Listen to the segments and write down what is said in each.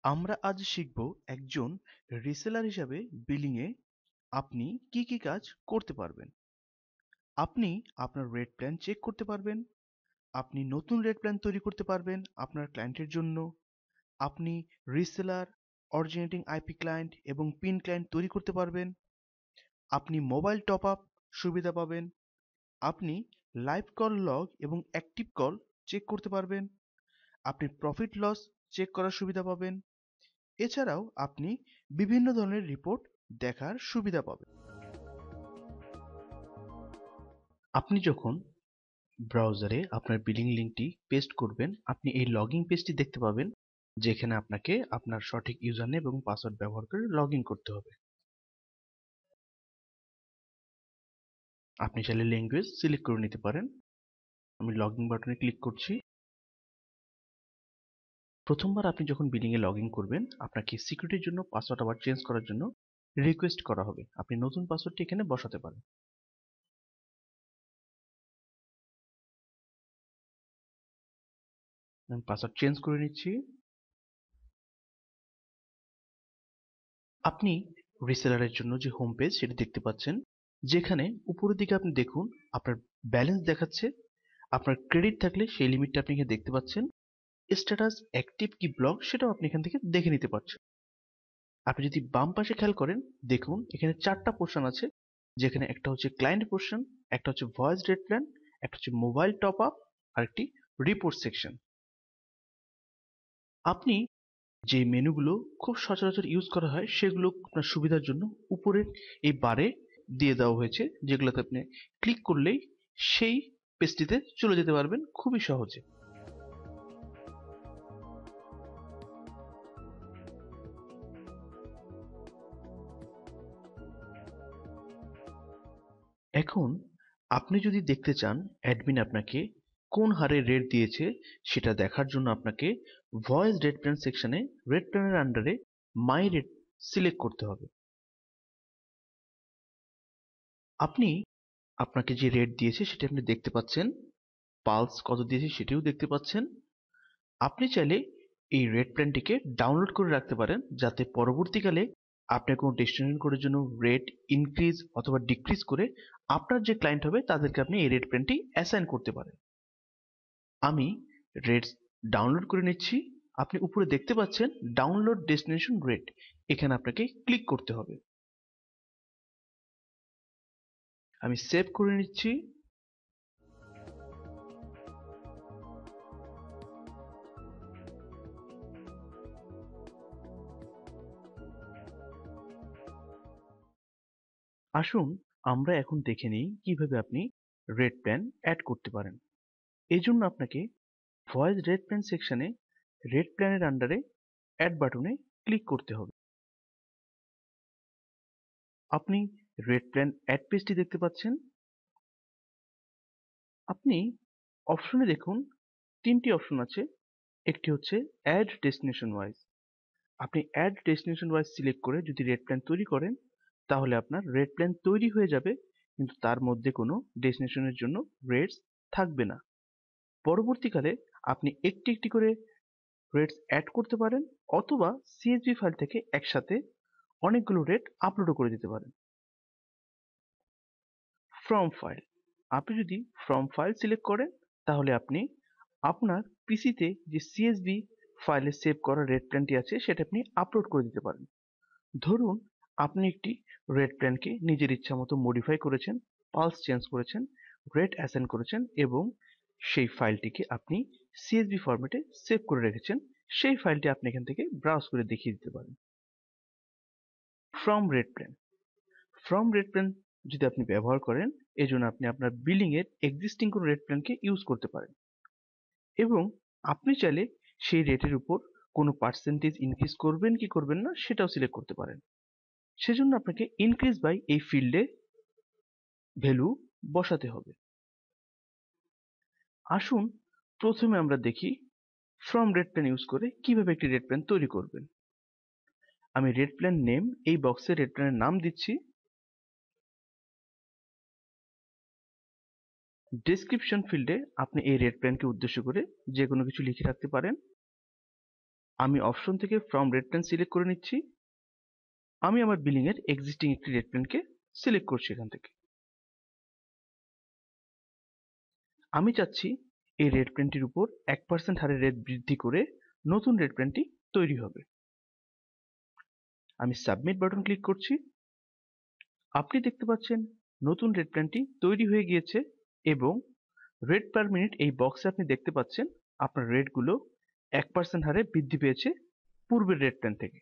আমরা আজ শিখব একজন রিসেলার হিসাবে বিলিং এ আপনি কি কি কাজ করতে পারবেন। আপনি আপনার রেট প্ল্যান চেক করতে পারবেন, আপনি নতুন রেট প্ল্যান তৈরি করতে পারবেন আপনার ক্লায়েন্টের জন্য, আপনি রিসেলার, অরিজিনেটিং আইপি ক্লায়েন্ট এবং পিন ক্লায়েন্ট তৈরি করতে পারবেন, আপনি মোবাইল টপ আপ সুবিধা পাবেন, আপনি লাইভ কল লগ এবং অ্যাক্টিভ কল চেক করতে পারবেন, আপনি প্রফিট লস চেক করার সুবিধা পাবেন। এছাড়াও আপনি বিভিন্ন ধরনের রিপোর্ট দেখার সুবিধা পাবেন। আপনি যখন ব্রাউজারে আপনার বিলিং লিঙ্কটি পেস্ট করবেন, আপনি এই লগইন পেজটি দেখতে পাবেন, যেখানে আপনাকে আপনার সঠিক ইউজারনেম এবং পাসওয়ার্ড ব্যবহার করে লগ ইন করতে হবে। আপনি চাইলে ল্যাঙ্গুয়েজ সিলেক্ট করে নিতে পারেন। আমি লগ ইন বাটনে ক্লিক করছি। প্রথমবার আপনি যখন বিলিং এ লগ ইন করবেন, আপনাকে সিকিউরিটির জন্য পাসওয়ার্ড আবার চেঞ্জ করার জন্য রিকোয়েস্ট করা হবে। আপনি নতুন পাসওয়ার্ডটি এখানে বসাতে পারেন। আমি পাসওয়ার্ড চেঞ্জ করে নিচ্ছি। আপনি রিসেলারের জন্য যে হোম পেজ সেটি দেখতে পাচ্ছেন, যেখানে উপরের দিকে আপনি দেখুন আপনার ব্যালেন্স দেখাচ্ছে। আপনার ক্রেডিট থাকলে সেই লিমিটটা আপনি এখানে দেখতে পাচ্ছেন। স্ট্যাটাস অ্যাক্টিভ কি ব্লক সেটাও আপনি এখান থেকে দেখে নিতে পারছেন। আপনি যদি বাম পাশে খেয়াল করেন, দেখুন এখানে 4টা পোর্শন আছে, যেখানে একটা হচ্ছে ক্লায়েন্ট পোর্শন, একটা হচ্ছে ভয়েস রেট প্ল্যান, একটা হচ্ছে মোবাইল টপ আপ, আর একটি রিপোর্ট সেকশন। আপনি যে মেনুগুলো খুব সচরাচর ইউজ করা হয় সেগুলো আপনার সুবিধার জন্য উপরের এই বারে দিয়ে দেওয়া হয়েছে, যেগুলোতে আপনি ক্লিক করলেই সেই পেজটিতে চলে যেতে পারবেন খুবই সহজে। এখন আপনি যদি দেখতে চান অ্যাডমিন আপনাকে কোন হারে রেট দিয়েছে, সেটা দেখার জন্য আপনাকে ভয়েস রেট প্ল্যান সেকশনে রেট প্ল্যানের আন্ডারে মাই রেট সিলেক্ট করতে হবে। আপনি আপনাকে যে রেট দিয়েছে সেটা আপনি দেখতে পাচ্ছেন, পালস কত দিয়েছে সেটিও দেখতে পাচ্ছেন। আপনি চাইলে এই রেট প্ল্যানটিকে ডাউনলোড করে রাখতে পারেন, যাতে পরবর্তীকালে আপনি কোনো ডেস্টিনেশন কোডের জন্য রেট ইনক্রিজ অথবা ডিক্রিজ করে আপনার যে ক্লায়েন্ট হবে তাদেরকে আপনি এই রেট প্ল্যানটি অ্যাসাইন করতে পারেন। আমি রেটস ডাউনলোড করে নিচ্ছি। আপনি উপরে দেখতে পাচ্ছেন ডাউনলোড ডেস্টিনেশন রেট, এখানে আপনাকে ক্লিক করতে হবে। আমি সেভ করে নিচ্ছি। আসুন আমরা এখন দেখে নিই কিভাবে আপনি রেট প্ল্যান অ্যাড করতে পারেন। এই জন্য আপনাকে ভয়েস রেট প্ল্যান সেকশনে রেট প্ল্যানের আন্ডারে অ্যাড বাটনে ক্লিক করতে হবে। আপনি রেট প্ল্যান অ্যাড পেজটি দেখতে পাচ্ছেন। আপনি অপশনে দেখুন 3টি অপশন আছে। একটি হচ্ছে অ্যাড ডেস্টিনেশন ওয়াইজ। আপনি অ্যাড ডেস্টিনেশন ওয়াইজ সিলেক্ট করে যদি রেট প্ল্যান তৈরি করেন, তাহলে আপনার রেট প্ল্যান তৈরি হয়ে যাবে, কিন্তু তার মধ্যে কোনো ডেস্টিনেশনের জন্য রেটস থাকবে না। পরবর্তীকালে আপনি একটি একটি করে রেটস অ্যাড করতে পারেন, অথবা সিএসভি ফাইল থেকে একসাথে অনেকগুলো রেট আপলোডও করে দিতে পারেন। ফ্রম ফাইল, আপনি যদি ফ্রম ফাইল সিলেক্ট করেন, তাহলে আপনি আপনার পিসিতে যে সিএসভি ফাইলে সেভ করা রেট প্ল্যানটি আছে সেটা আপনি আপলোড করে দিতে পারেন। ধরুন আপনি একটি রেট প্ল্যানকে নিজের ইচ্ছা মতো মডিফাই করেছেন, পালস চেঞ্জ করেছেন, রেট অ্যাসাইন করেছেন এবং সেই ফাইলটিকে আপনি সিএসভি ফরম্যাটে সেভ করে রেখেছেন। সেই ফাইলটি আপনি এখান থেকে ব্রাউজ করে দেখিয়ে দিতে পারেন। From rate plan, from rate plan যদি আপনি ব্যবহার করেন, এজন্য আপনি আপনার বিলিং এর এক্সিস্টিং কোনো রেট প্ল্যানকে ইউজ করতে পারেন এবং আপনি চাইলে সেই রেটের উপর কোনো পার্সেন্টেজ ইনক্রিজ করবেন কি করবেন না সেটাও সিলেক্ট করতে পারেন। সেজন্য আপনাকে ইনক্রিজ বাই এই ফিল্ডে ভ্যালু বসাতে হবে। আসুন প্রথমে আমরা দেখি ফ্রম রেট প্ল্যান ইউজ করে কিভাবে একটি রেট প্ল্যান তৈরি করবেন। আমি রেট প্ল্যান নেম এই বক্সে রেট প্ল্যানের নাম দিচ্ছি। ডেসক্রিপশন ফিল্ডে আপনি এই রেট প্ল্যানকে উদ্দেশ্য করে যে কোনো কিছু লিখে রাখতে পারেন। আমি অপশন থেকে ফ্রম রেট প্ল্যান সিলেক্ট করে নিচ্ছি। আমি আমার বিলিং এর এক্সিস্টিং একটি রেট প্ল্যানকে সিলেক্ট করছি এখান থেকে। আমি চাচ্ছি এই রেট প্ল্যানটির উপর 1% হারে রেট বৃদ্ধি করে নতুন রেট প্ল্যানটি তৈরি হবে। আমি সাবমিট বাটন ক্লিক করছি। আপনি দেখতে পাচ্ছেন নতুন রেট প্ল্যানটি তৈরি হয়ে গিয়েছে এবং রেট পার মিনিট এই বক্সে আপনি দেখতে পাচ্ছেন আপনার রেটগুলো 1% হারে বৃদ্ধি পেয়েছে পূর্বের রেট প্ল্যান থেকে।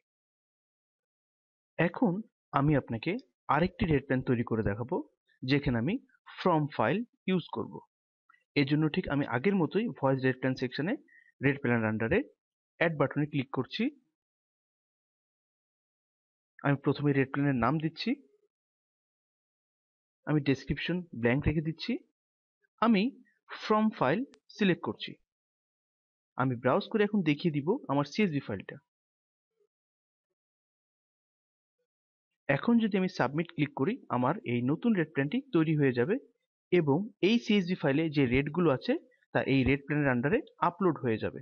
এখন আমি আপনাকে আরেকটি রেট প্ল্যান তৈরি করে দেখাবো যেখানে আমি ফ্রম ফাইল ইউজ করব। এর জন্য ঠিক আমি আগের মতোই ভয়েস রেট প্ল্যান সেকশনে রেট প্ল্যান আন্ডারে অ্যাড বাটনে ক্লিক করছি। আমি প্রথমে রেট প্ল্যানের নাম দিচ্ছি। আমি ডেসক্রিপশন ব্ল্যাঙ্ক রেখে দিচ্ছি। আমি ফ্রম ফাইল সিলেক্ট করছি। আমি ব্রাউজ করে এখন দেখিয়ে দিব আমার সিএসভি ফাইলটা। এখন যদি আমি সাবমিট ক্লিক করি আমার এই নতুন রেট প্ল্যানটি তৈরি হয়ে যাবে এবং এই সিএসভি ফাইলে যে রেটগুলো আছে তা এই রেট প্ল্যানের আন্ডারে আপলোড হয়ে যাবে।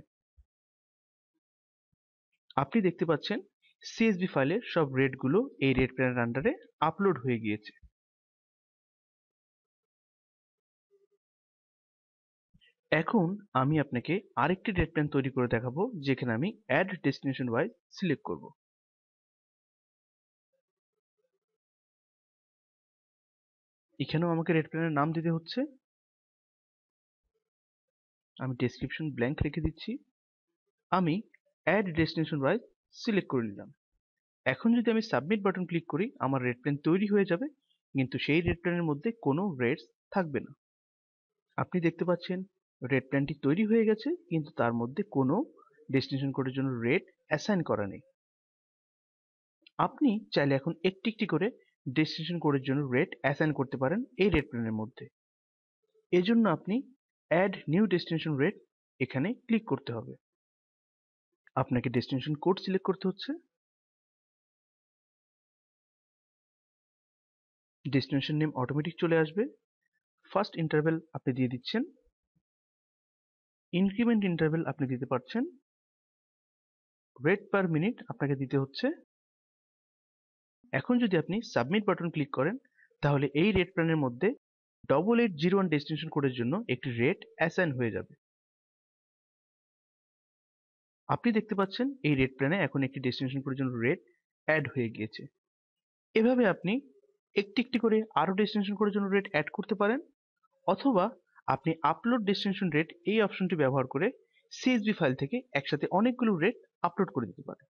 আপনি দেখতে পাচ্ছেন সিএসভি ফাইলের সব রেটগুলো এই রেট প্ল্যানের আন্ডারে আপলোড হয়ে গিয়েছে। এখন আমি আপনাকে আরেকটি রেট প্ল্যান তৈরি করে দেখাবো যেখানে আমি অ্যাড ডেস্টিনেশন ওয়াইজ সিলেক্ট করব। এখানেও আমাকে রেট প্ল্যানের নাম দিতে হচ্ছে। আমি ডেসক্রিপশন ব্ল্যাঙ্ক রেখে দিচ্ছি। আমি অ্যাড ডেস্টিনেশন ওয়াইজ সিলেক্ট করে নিলাম। এখন যদি আমি সাবমিট বাটন ক্লিক করি আমার রেট প্ল্যান তৈরি হয়ে যাবে, কিন্তু সেই রেট প্ল্যানের মধ্যে কোনো রেটস থাকবে না। আপনি দেখতে পাচ্ছেন রেট প্ল্যানটি তৈরি হয়ে গেছে কিন্তু তার মধ্যে কোনো ডেস্টিনেশন কোডের জন্য রেট অ্যাসাইন করা নেই। আপনি চাইলে এখন একটি একটি করে ডেস্টিনেশন কোডের জন্য রেট অ্যাসাইন করতে পারেন এই রেট প্ল্যানের মধ্যে। এজন্য আপনি অ্যাড নিউ ডেস্টিনেশন রেট এখানে ক্লিক করতে হবে। আপনাকে ডেস্টিনেশন কোড সিলেক্ট করতে হচ্ছে। ডেস্টিনেশন নেম অটোমেটিক চলে আসবে। ফার্স্ট ইন্টারভ্যাল আপনি দিয়ে দিচ্ছেন। ইনক্রিমেন্ট ইন্টারভ্যাল আপনি দিতে পারছেন। রেট পার মিনিট আপনাকে দিতে হচ্ছে। এখন যদি আপনি সাবমিট বাটন ক্লিক করেন তাহলে এই রেট প্ল্যানের মধ্যে 8801 ডেস্টিনেশন কোডের জন্য একটি রেট অ্যাসাইন হয়ে যাবে। আপনি দেখতে পাচ্ছেন এই রেট প্ল্যানে এখন একটি ডেস্টিনেশন কোডের জন্য রেট অ্যাড হয়ে গিয়েছে। এভাবে আপনি একটি একটি করে আরো ডেস্টিনেশন কোডের জন্য রেট অ্যাড করতে পারেন, অথবা আপনি আপলোড ডেস্টিনেশন রেট এই অপশনটি ব্যবহার করে সিএসভি ফাইল থেকে একসাথে অনেকগুলো রেট আপলোড করে দিতে পারেন।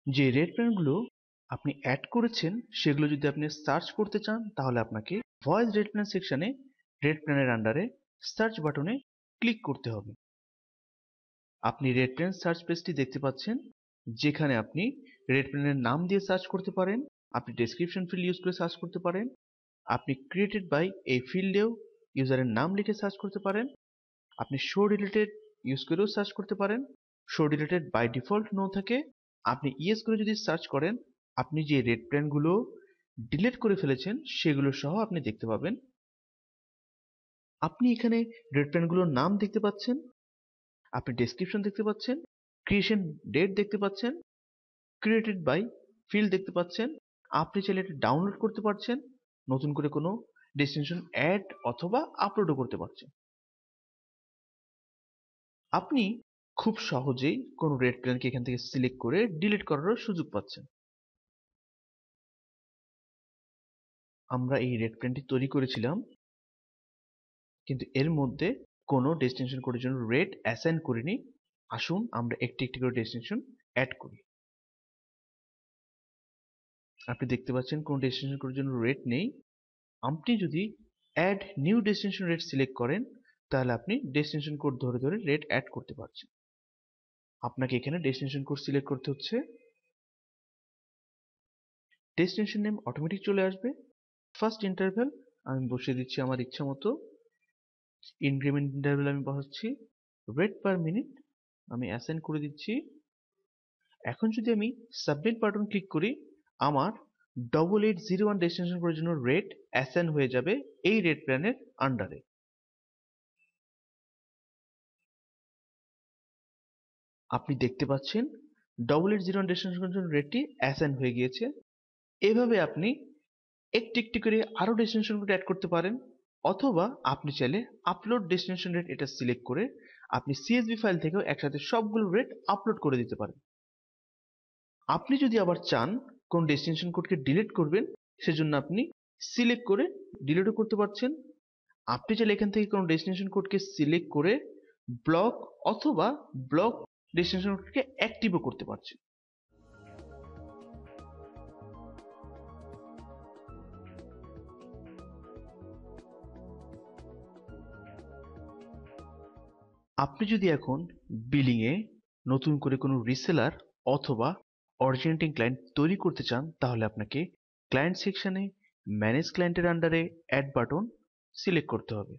যে রেট প্ল্যানগুলো আপনি অ্যাড করেছেন সেগুলো যদি আপনি সার্চ করতে চান তাহলে আপনাকে ভয়েস রেট প্ল্যান সেকশনে রেট প্ল্যানের আন্ডারে সার্চ বাটনে ক্লিক করতে হবে। আপনি রেট প্ল্যান সার্চ পেজটি দেখতে পাচ্ছেন যেখানে আপনি রেট প্ল্যানের নাম দিয়ে সার্চ করতে পারেন, আপনি ডেসক্রিপশন ফিল্ড ইউজ করে সার্চ করতে পারেন, আপনি ক্রিয়েটেড বাই এই ফিল্ডেও ইউজারের নাম লিখে সার্চ করতে পারেন, আপনি শো রিলেটেড ইউজ করেও সার্চ করতে পারেন। Show related by default no থাকে, আপনি ইয়েস করে যদি সার্চ করেন আপনি যে রেট প্ল্যানগুলো ডিলিট করে ফেলেছেন সেগুলো সহ আপনি দেখতে পাবেন। আপনি এখানে রেট প্ল্যানগুলোর নাম দেখতে পাচ্ছেন, আপনি ডেসক্রিপশন দেখতে পাচ্ছেন, ক্রিয়েশন ডেট দেখতে পাচ্ছেন, ক্রিয়েটেড বাই ফিল্ড দেখতে পাচ্ছেন। আপনি চাইলে এটা ডাউনলোড করতে পারছেন, নতুন করে কোনো ডেস্টিনেশন অ্যাড অথবা আপলোডও করতে পারছেন। আপনি খুব সহজেই কোনো রেট প্ল্যানকে এখান থেকে সিলেক্ট করে ডিলিট করারও সুযোগ পাচ্ছেন। আমরা এই রেট প্ল্যানটি তৈরি করেছিলাম কিন্তু এর মধ্যে কোনো ডেস্টিনেশন কোডের জন্য রেট অ্যাসাইন করিনি। আসুন আমরা একটি একটি করে ডেস্টিনেশন অ্যাড করি। আপনি দেখতে পাচ্ছেন কোনো ডেস্টিনেশন কোডের জন্য রেট নেই। আপনি যদি add new destination rate select করেন তাহলে আপনি ডেস্টিনেশন কোড ধরে ধরে রেট অ্যাড করতে পারছেন। আপনাকে এখানে ডেস্টিনেশন কোড সিলেক্ট করতে হচ্ছে। ডেস্টিনেশন নেম অটোমেটিক চলে আসবে। ফার্স্ট ইন্টারভ্যাল আমি বসিয়ে দিচ্ছি আমার ইচ্ছা মতো। ইনক্রিমেন্ট ইন্টারভ্যাল আমি বসাচ্ছি। রেট পার মিনিট আমি অ্যাসাইন করে দিচ্ছি। এখন যদি আমি সাবমিট বাটন ক্লিক করি আমার 8801 ডেস্টিনেশন কোডের জন্য রেট অ্যাসাইন হয়ে যাবে এই রেট প্ল্যানের আন্ডারে। আপনি দেখতে পাচ্ছেন 8801 ডেস্টিনেশন কোডের জন্য রেটটি অ্যাসাইন হয়ে গিয়েছে। এভাবে আপনি একটি একটি করে আরো ডেস্টিনেশন কোড অ্যাড করতে পারেন, অথবা আপনি চাইলে আপলোড ডেস্টিনেশন রেট এটা সিলেক্ট করে আপনি সিএসভি ফাইল থেকেও একসাথে সবগুলো রেট আপলোড করে দিতে পারেন। আপনি যদি আবার চান কোন ডেস্টিনেশন কোডকে ডিলিট করবেন, সেজন্য আপনি সিলেক্ট করে ডিলিটও করতে পারছেন। আপনি চাইলে এখান থেকে কোন ডেস্টিনেশন কোডকে সিলেক্ট করে ব্লক অথবা ব্লক ডেস্টিনেশন কোডকে অ্যাক্টিভও করতে পারছেন। আপনি যদি এখন বিলিং এ নতুন করে কোনো রিসেলার অথবা অরিজিনেটিং ক্লায়েন্ট তৈরি করতে চান, তাহলে আপনাকে ক্লায়েন্ট সেকশনে ম্যানেজ ক্লায়েন্টের আন্ডারে অ্যাড বাটন সিলেক্ট করতে হবে।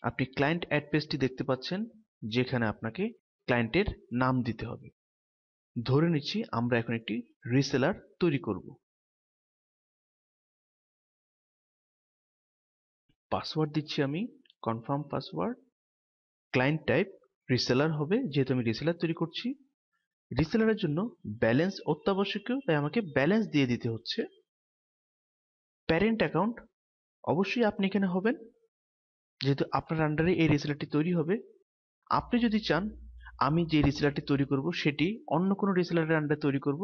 আপনি ক্লায়েন্ট অ্যাড পেজটি দেখতে পাচ্ছেন, যেখানে আপনাকে ক্লায়েন্টের নাম দিতে হবে। ধরে নিচ্ছি আমরা এখন একটি রিসেলার তৈরি করব। পাসওয়ার্ড দিচ্ছি আমি confirm password. Client type reseller হবে, যেহেতু আমি রিসেলার তৈরি করছি। রিসেলারের জন্য ব্যালেন্স অত্যাবশ্যকীয়, তাই আমাকে ব্যালেন্স দিয়ে দিতে হচ্ছে। প্যারেন্ট অ্যাকাউন্ট অবশ্যই আপনি এখানে হবেন, যেহেতু আপনার আন্ডারে এই রিসেলারটি তৈরি হবে। আপনি যদি চান আমি যে রিসেলারটি তৈরি করব সেটি অন্য কোনো রিসেলারের আন্ডারে তৈরি করব,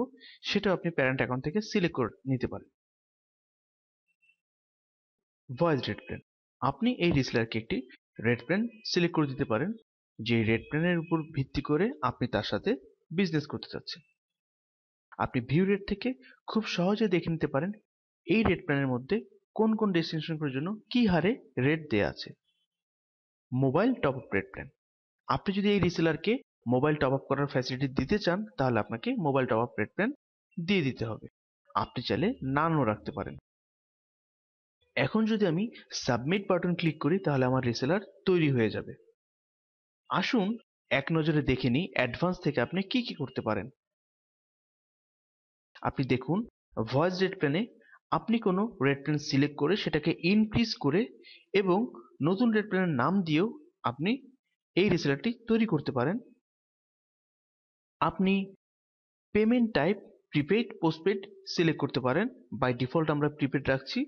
সেটাও আপনি প্যারেন্ট অ্যাকাউন্ট থেকে সিলেক্ট করে নিতে পারেন। ভয়েস রেট প্ল্যান, আপনি এই রিসেলারকে একটি রেট প্ল্যান সিলেক্ট করে দিতে পারেন, যে রেট প্ল্যানের উপর ভিত্তি করে আপনি তার সাথে বিজনেস করতে চাচ্ছেন। আপনি ভিউ রেট থেকে খুব সহজে দেখে নিতে পারেন এই রেট প্ল্যানের মধ্যে কোন কোন ডেস্টিনেশনের জন্য কি হারে রেট দেয়া আছে। Mobile top up rate plan, আপনি যদি এই রিসেলারকে মোবাইল টপ আপ করার ফ্যাসিলিটি দিতে চান, তাহলে আপনাকে mobile top up rate plan দিয়ে দিতে হবে। আপনি চাইলে নানও রাখতে পারেন। এখন যদি আমি সাবমিট বাটন ক্লিক করি, তাহলে আমার রিসেলার তৈরি হয়ে যাবে। আসুন এক নজরে দেখে নিই অ্যাডভান্স থেকে আপনি কি কি করতে পারেন। আপনি দেখুন ভয়েস রেট প্ল্যানে আপনি কোনো রেট প্ল্যান সিলেক্ট করে সেটাকে ইনক্রিজ করে এবং নতুন রেট প্ল্যানের নাম দিয়েও আপনি এই রিসেলারটি তৈরি করতে পারেন। আপনি payment type prepaid postpaid select করতে পারেন। বাই ডিফল্ট আমরা প্রিপেড রাখছি।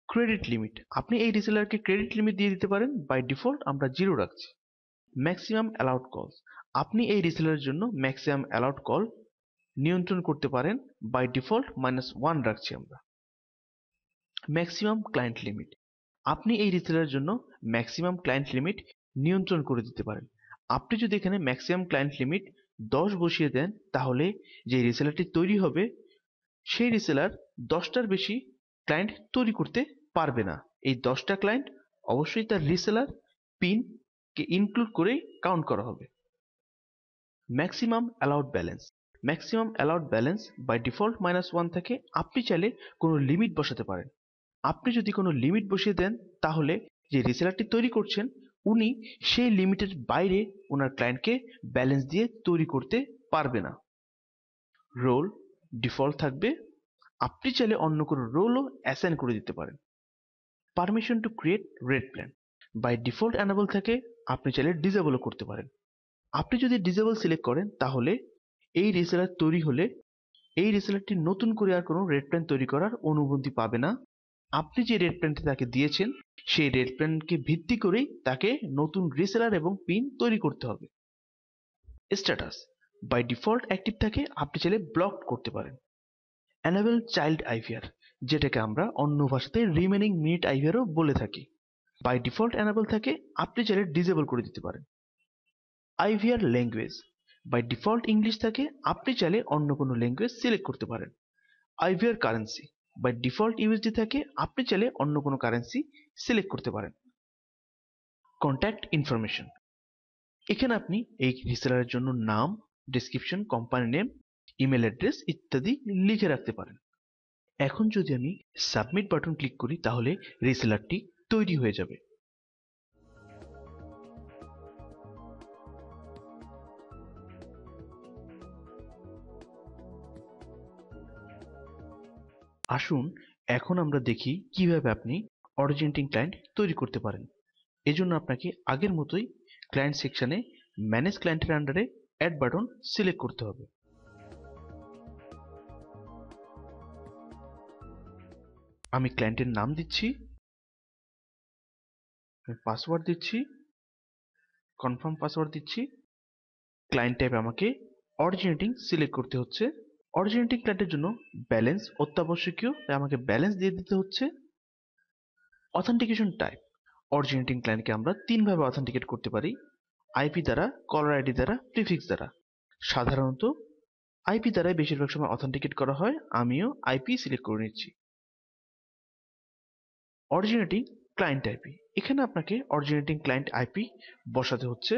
ক্রেডিট লিমিট, আপনি এই রিসেলারকে ক্রেডিট লিমিট দিয়ে দিতে পারেন, বাই ডিফল্ট আমরা 0 রাখছি। ম্যাক্সিমাম অ্যালাউড কলস, আপনি এই রিসেলারের জন্য ম্যাক্সিমাম অ্যালাউড কল নিয়ন্ত্রণ করতে পারেন, বাই ডিফল্ট -1 রাখছি আমরা। ম্যাক্সিমাম ক্লায়েন্ট লিমিট, আপনি এই রিসেলারের জন্য ম্যাক্সিমাম ক্লায়েন্ট লিমিট নিয়ন্ত্রণ করে দিতে পারেন। আপনি যদি এখানে ম্যাক্সিমাম ক্লায়েন্ট লিমিট 10 বসিয়ে দেন, তাহলে যে রিসেলারটি তৈরি হবে সেই রিসেলার 10টার বেশি ক্লায়েন্ট তৈরি করতে পারবে না। এই 10টা ক্লায়েন্ট অবশ্যই তার রিসেলার পিন কে ইনক্লুড করেই কাউন্ট করা হবে। Maximum allowed balance, maximum allowed balance by default -1 থাকে। আপনি চাইলে কোনো লিমিট বসাতে পারেন। আপনি যদি কোনো লিমিট বসিয়ে দেন, তাহলে যে রিসেলারটি তৈরি করছেন উনি সেই লিমিটের বাইরে ওনার ক্লায়েন্টকে ব্যালেন্স দিয়ে তৈরি করতে পারবে না। রোল ডিফল্ট থাকবে, আপনি চাইলে অন্য কোনো রোলও অ্যাসাইন করে দিতে পারেন। Permission to create rate plan, by default enable থাকে, আপনি চাইলে ডিসেবলও করতে পারেন। আপনি যদি ডিসেবল সিলেক্ট করেন, তাহলে এই রিসেলার তৈরি হলে এই রিসেলারটি নতুন করে আর কোনো রেট প্ল্যান তৈরি করার অনুমতি পাবে না। আপনি যে রেট প্ল্যানটি তাকে দিয়েছেন সেই রেট প্ল্যানকে ভিত্তি করেই তাকে নতুন রিসেলার এবং পিন তৈরি করতে হবে। স্ট্যাটাস, বাই ডিফল্ট অ্যাক্টিভ থাকে, আপনি চাইলে ব্লক করতে পারেন। অ্যানাবেল চাইল্ড আইভিআর, যেটাকে আমরা অন্য ভাষাতে রিমেনিং মিনিট আইভিআরও বলে থাকি, বাই ডিফল্ট অ্যানাবেল থাকে, আপনি চাইলে ডিসেবল করে দিতে পারেন। IVR language, by default English থাকে, আপনি চাইলে অন্য কোনো ল্যাঙ্গুয়েজ সিলেক্ট করতে পারেন। IVR currency, by default USD থাকে, আপনি চাইলে অন্য কোনো কারেন্সি সিলেক্ট করতে পারেন। কন্ট্যাক্ট ইনফরমেশন, এখানে আপনি এই রিসেলারের জন্য নাম, description, company name, email address ইত্যাদি লিখে রাখতে পারেন। এখন যদি আমি সাবমিট বাটন ক্লিক করি, তাহলে রিসেলারটি তৈরি হয়ে যাবে। আসুন এখন আমরা দেখি কিভাবে আপনি অরিজিনেটিং ক্লায়েন্ট তৈরি করতে পারেন। এজন্য আপনাকে আগের মতোই ক্লায়েন্ট সেকশনে ম্যানেজ ক্লায়েন্টের আন্ডারে অ্যাড বাটন সিলেক্ট করতে হবে। আমি ক্লায়েন্টের নাম দিচ্ছি, আমি পাসওয়ার্ড দিচ্ছি, কনফার্ম পাসওয়ার্ড দিচ্ছি। ক্লায়েন্ট টাইপ আমাকে অরিজিনেটিং সিলেক্ট করতে হচ্ছে। অরিজিনেটিং ক্লায়েন্টের জন্য ব্যালেন্স অত্যাবশ্যকীয়, তাই আমাকে ব্যালেন্স দিয়ে দিতে হচ্ছে। অথেন্টিকেশন টাইপ, অরিজিনেটিং ক্লায়েন্টকে আমরা তিনভাবে অথেন্টিকেট করতে পারি: আইপি দ্বারা, কলার আইডি দ্বারা, প্রিফিক্স দ্বারা। সাধারণত আইপি দ্বারাই বেশিরভাগ সময় অথেন্টিকেট করা হয়, আমিও আইপি সিলেক্ট করে নিচ্ছি। অরিজিনেটিং ক্লায়েন্ট আইপি, এখানে আপনাকে অরিজিনেটিং ক্লায়েন্ট আইপি বসাতে হচ্ছে।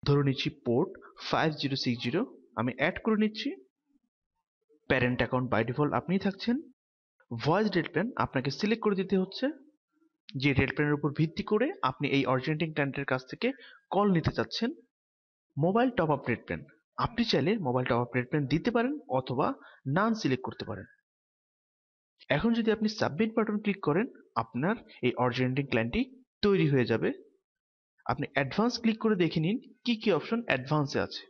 ধরে নিচ্ছি পোর্ট 5060, আমি অ্যাড করে নিচ্ছি। প্যারেন্ট অ্যাকাউন্ট বাই ডিফল্ট আপনিই থাকছেন। ভয়েস রেট প্ল্যান আপনাকে সিলেক্ট করে দিতে হচ্ছে, যে রেট প্ল্যানের উপর ভিত্তি করে আপনি এই অরিজিনেটিং ক্লায়েন্টের কাছ থেকে কল নিতে চাচ্ছেন। Mobile top up rate plan, আপনি চাইলে mobile top up rate plan দিতে পারেন অথবা নান সিলেক্ট করতে পারেন। এখন যদি আপনি সাবমিট বাটন ক্লিক করেন, আপনার এই অরিজিনেটিং ক্লায়েন্টটি তৈরি হয়ে যাবে। আপনি অ্যাডভান্স ক্লিক করে দেখে নিন কি কি অপশন অ্যাডভান্সে আছে।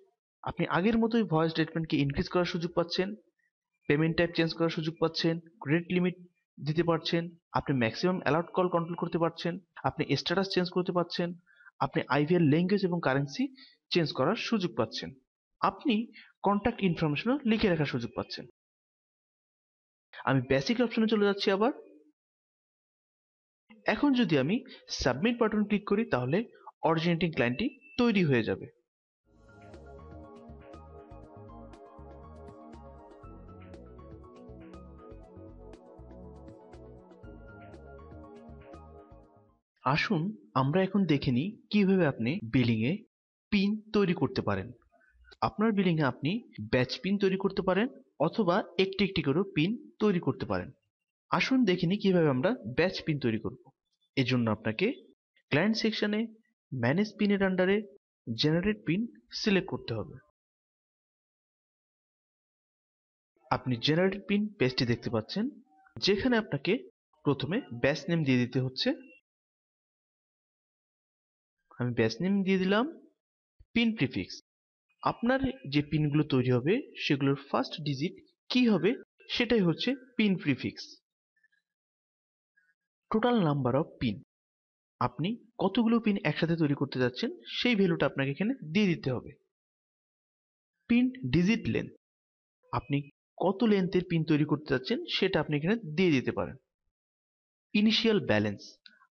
আপনি আগের মতোই ভয়েস স্টেটমেন্টকে ইনক্রিজ করার সুযোগ পাচ্ছেন, পেমেন্ট টাইপ চেঞ্জ করার সুযোগ পাচ্ছেন, ক্রেডিট লিমিট দিতে পারছেন, আপনি ম্যাক্সিমাম অ্যালাউড কল কন্ট্রোল করতে পারছেন, আপনি স্ট্যাটাস চেঞ্জ করতে পারছেন, আপনি আইভিআর ল্যাঙ্গুয়েজ এবং কারেন্সি চেঞ্জ করার সুযোগ পাচ্ছেন, আপনি কন্ট্যাক্ট ইনফরমেশনও লিখে রাখার সুযোগ পাচ্ছেন। আমি বেসিক অপশনে চলে যাচ্ছি আবার। এখন যদি আমি সাবমিট বাটন ক্লিক করি তাহলে অরিজিনেটিং ক্লায়েন্টটি তৈরি হয়ে যাবে। আসুন আমরা এখন দেখে নিই কিভাবে আপনি বিলিং এ পিন তৈরি করতে পারেন। আপনার বিলিং এ আপনি ব্যাচ পিন তৈরি করতে পারেন অথবা একটি একটি করে পিন তৈরি করতে পারেন। আসুন দেখে নিই কিভাবে আমরা ব্যাচ পিন তৈরি করব। এজন্য আপনাকে ক্লায়েন্ট সেকশনে ম্যানেজ পিনের আন্ডারে জেনারেট পিন সিলেক্ট করতে হবে। আপনি জেনারেট পিন পেজটি দেখতে পাচ্ছেন, যেখানে আপনাকে প্রথমে ব্যাচ নেম দিয়ে দিতে হচ্ছে। আমি ব্যাচ নেম দিয়ে দিলাম। পিন প্রিফিক্স, আপনার যে পিনগুলো তৈরি হবে সেগুলোর ফার্স্ট ডিজিট কি হবে সেটাই হচ্ছে pin prefix. Total number of pin, আপনি কতগুলো পিন একসাথে তৈরি করতে যাচ্ছেন সেই ভ্যালুটা আপনাকে এখানে দিয়ে দিতে হবে। পিন ডিজিট লেন্থ, আপনি কত লেন্থের পিন তৈরি করতে যাচ্ছেন সেটা আপনি এখানে দিয়ে দিতে পারেন। ইনিশিয়াল ব্যালেন্স,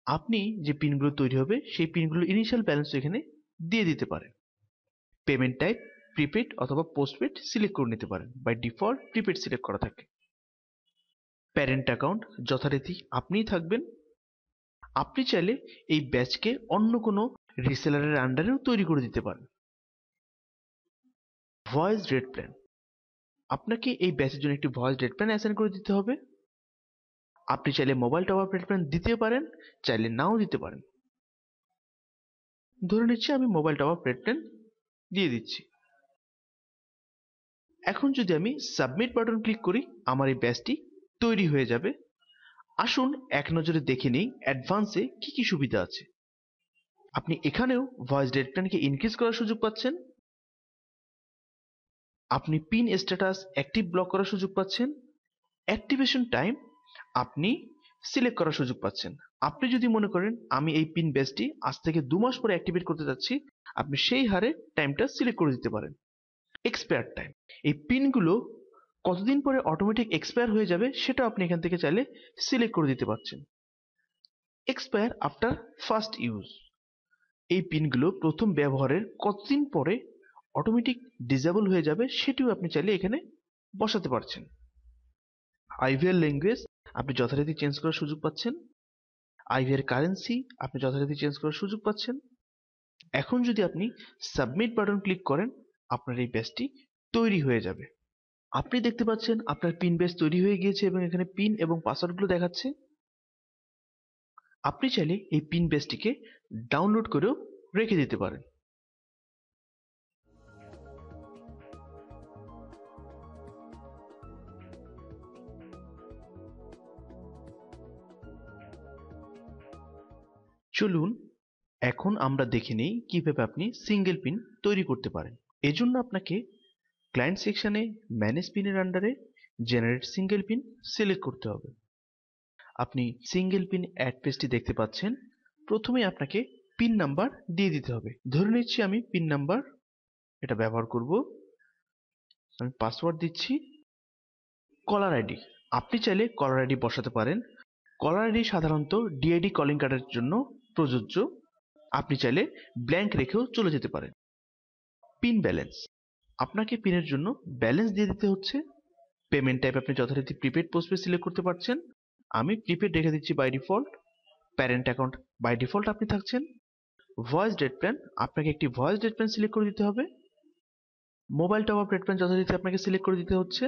আপনি যে পিনগুলো তৈরি হবে সেই পিনগুলোর ইনিশিয়াল ব্যালেন্স এখানে দিয়ে দিতে পারেন। পেমেন্ট টাইপ প্রিপেড অথবা পোস্টপেড সিলেক্ট করে নিতে পারেন, বাই ডিফল্ট প্রিপেড সিলেক্ট করা থাকে। প্যারেন্ট অ্যাকাউন্ট যথারীতি আপনিই থাকবেন। আপনি চাইলে এই ব্যাচকে অন্য কোনো রিসেলারের আন্ডারেও তৈরি করে দিতে পারেন। ভয়েস রেট প্ল্যান, আপনাকে এই ব্যাচের জন্য একটি ভয়েস রেট প্ল্যান অ্যাসাইন করে দিতে হবে। আপনি চাইলে mobile top up rate plan দিতে পারেন, চাইলে নাও দিতে পারেন। ধরে নিচ্ছি আমি mobile top up rate plan দিয়ে দিচ্ছি। এখন যদি আমি সাবমিট বাটন ক্লিক করি আমার এই ব্যাচটি তৈরি হয়ে যাবে। আসুন এক নজরে দেখে নিই অ্যাডভান্সে কি কি সুবিধা আছে। আপনি এখানেও ভয়েস রেট প্ল্যানকে ইনক্রিজ করার সুযোগ পাচ্ছেন, আপনি পিন স্ট্যাটাস অ্যাক্টিভ ব্লক করার সুযোগ পাচ্ছেন, অ্যাক্টিভেশন টাইম আপনি সিলেক্ট করার সুযোগ পাচ্ছেন। আপনি যদি মনে করেন আমি এই পিন বেসটি আজ থেকে 2 মাস পরে অ্যাক্টিভেট করতে যাচ্ছি, আপনি সেই হারে টাইমটা সিলেক্ট করে দিতে পারেন। এক্সপায়ার টাইম, এই পিনগুলো কতদিন পরে অটোমেটিক এক্সপায়ার হয়ে যাবে সেটা আপনি এখান থেকে চাইলে সিলেক্ট করে দিতে পারছেন। এক্সপায়ার আফটার ফার্স্ট ইউজ, এই পিনগুলো প্রথম ব্যবহারের কতদিন পরে অটোমেটিক ডিসেবল হয়ে যাবে সেটিও আপনি চাইলে এখানে বসাতে পারছেন। আইভিআর ল্যাঙ্গুয়েজ আপনি যথারীতি চেঞ্জ করার সুযোগ পাচ্ছেন। আইভিআর কারেন্সি আপনি যথারীতি চেঞ্জ করার সুযোগ পাচ্ছেন। এখন যদি আপনি সাবমিট বাটন ক্লিক করেন আপনার এই ব্যাচটি তৈরি হয়ে যাবে। আপনি দেখতে পাচ্ছেন আপনার পিন বেস তৈরি হয়ে গিয়েছে এবং এখানে পিন এবং পাসওয়ার্ডগুলো দেখাচ্ছে। আপনি চাইলে এই পিন বেসটিকে ডাউনলোড করেও রেখে দিতে পারেন। চলুন এখন আমরা দেখে নেই কিভাবে আপনি সিঙ্গেল পিন তৈরি করতে পারেন। এজন্য আপনাকে ক্লায়েন্ট সেকশনে ম্যানেজ পিনের আন্ডারে জেনারেট সিঙ্গেল পিন সিলেক্ট করতে হবে। আপনি সিঙ্গেল পিন অ্যাড পেজটি দেখতে পাচ্ছেন। প্রথমে আপনাকে পিন নাম্বার দিয়ে দিতে হবে। ধরে নিচ্ছি আমি পিন নাম্বার এটা ব্যবহার করব। আমি পাসওয়ার্ড দিচ্ছি। কলার আইডি, আপনি চাইলে কলার আইডি বসাতে পারেন। কলার আইডি সাধারণত ডিআইডি কলিং কার্ডের জন্য প্রযোজ্য। আপনি চাইলে ব্ল্যাঙ্ক রেখেও চলে যেতে পারেন। পিন ব্যালেন্স, আপনাকে পিনের জন্য ব্যালেন্স দিয়ে দিতে হচ্ছে। পেমেন্ট টাইপ আপনি যথারীতি প্রিপেড পোস্টপেড সিলেক্ট করতে পারছেন। আমি প্রিপেড রেখে দিচ্ছি by default. Parent account by default আপনি থাকছেন। ভয়েস ডেট প্ল্যান, আপনাকে একটি ভয়েস ডেট প্ল্যান সিলেক্ট করে দিতে হবে। Mobile top up rate plan যথারীতি আপনাকে সিলেক্ট করে দিতে হচ্ছে।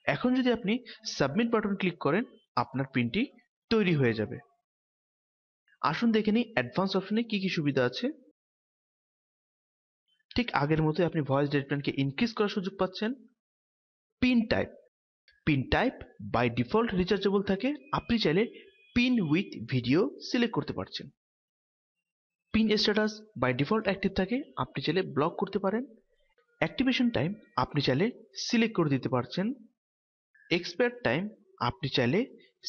এখন যদি আপনি সাবমিট বাটন ক্লিক করেন আপনার পিনটি তৈরি হয়ে যাবে। আসুন দেখে নিই অ্যাডভান্স অপশনে কি কি সুবিধা আছে। ঠিক আগের মতো আপনি ভয়েস ডেট প্ল্যানকে ইনক্রিজ করার সুযোগ পাচ্ছেন। Pin type, pin type by default rechargeable থাকে। আপনি চাইলে পিন উইথ ভিডিও সিলেক্ট করতে পারছেন। Pin status by default active থাকে, আপনি চাইলে ব্লক করতে পারেন। অ্যাক্টিভেশন টাইম আপনি চাইলে সিলেক্ট করে দিতে পারছেন। এক্সপায়ার টাইম আপনি চাইলে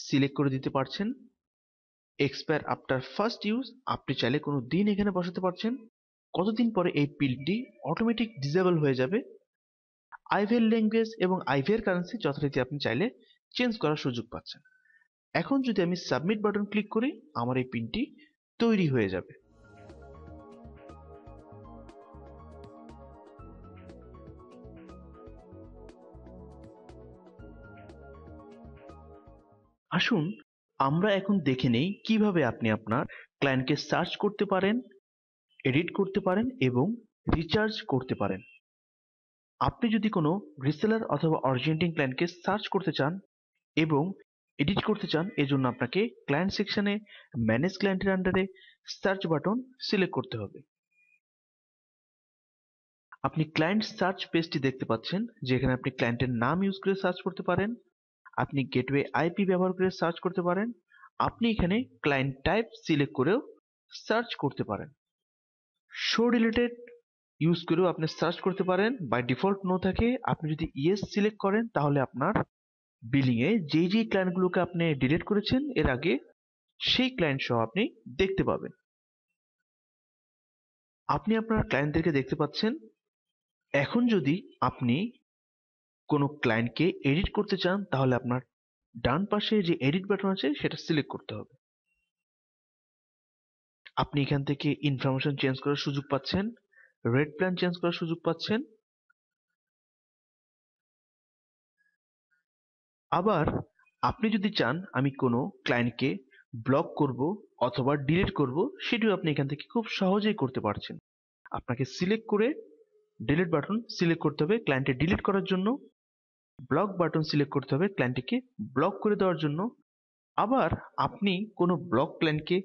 সিলেক্ট করে দিতে পারছেন। এক্সপায়ার আফটার ফার্স্ট ইউজ আপনি চাইলে কোনো দিন এখানে বসাতে পারছেন, কতদিন পরে এই পিনটি অটোমেটিক ডিসেবল হয়ে যাবে। আইভিআর ল্যাঙ্গুয়েজ এবং আইভিআর কারেন্সি যথারীতি আপনি চাইলে চেঞ্জ করার সুযোগ পাচ্ছেন। এখন যদি আমি সাবমিট বাটন ক্লিক করি আমার এই পিনটি তৈরি হয়ে যাবে। আসুন আমরা এখন দেখে নেই কিভাবে আপনি আপনার ক্লায়েন্টকে সার্চ করতে পারেন, এডিট করতে পারেন এবং রিচার্জ করতে পারেন। আপনি যদি কোনো রিসেলার অথবা অরিজিনেটিং ক্লায়েন্টকে সার্চ করতে চান এবং এডিট করতে চান, এজন্য আপনাকে ক্লায়েন্ট সেকশনে ম্যানেজ ক্লায়েন্টের আন্ডারে সার্চ বাটন সিলেক্ট করতে হবে। আপনি ক্লায়েন্ট সার্চ পেজটি দেখতে পাচ্ছেন, যেখানে আপনি ক্লায়েন্টের নাম ইউজ করে সার্চ করতে পারেন। আপনি গেটওয়ে আইপি ব্যবহার করে সার্চ করতে পারেন। আপনি এখানে ক্লায়েন্ট টাইপ সিলেক্ট করেও সার্চ করতে পারেন। শো রিলেটেড ইউজ করেও আপনি সার্চ করতে পারেন। বাই ডিফল্ট নো থাকে, আপনি যদি ইয়েস সিলেক্ট করেন তাহলে আপনার বিলিং এ যেই ক্লায়েন্টগুলোকে আপনি ডিলিট করেছেন এর আগে সেই ক্লায়েন্ট সহ আপনি দেখতে পাবেন। আপনি আপনার ক্লায়েন্টদেরকে দেখতে পাচ্ছেন। এখন যদি আপনি কোনো ক্লায়েন্টকে এডিট করতে চান তাহলে আপনার ডান পাশে যে এডিট বাটন আছে সেটা সিলেক্ট করতে হবে। আপনি এখান থেকে ইনফরমেশন চেঞ্জ করার সুযোগ পাচ্ছেন, রেট প্ল্যান চেঞ্জ করার সুযোগ পাচ্ছেন। আবার আপনি যদি চান আমি কোনো ক্লায়েন্টকে ব্লক করব অথবা ডিলিট করব, সেটিও আপনি এখান থেকে খুব সহজেই করতে পারছেন। আপনাকে সিলেক্ট করে ডিলিট বাটন সিলেক্ট করতে হবে ক্লায়েন্টে ডিলিট করার জন্য, ব্লক বাটন সিলেক্ট করতে হবে ক্লায়েন্টটিকে ব্লক করে দেওয়ার জন্য। আবার আপনি কোনো ব্লক ক্লায়েন্টকে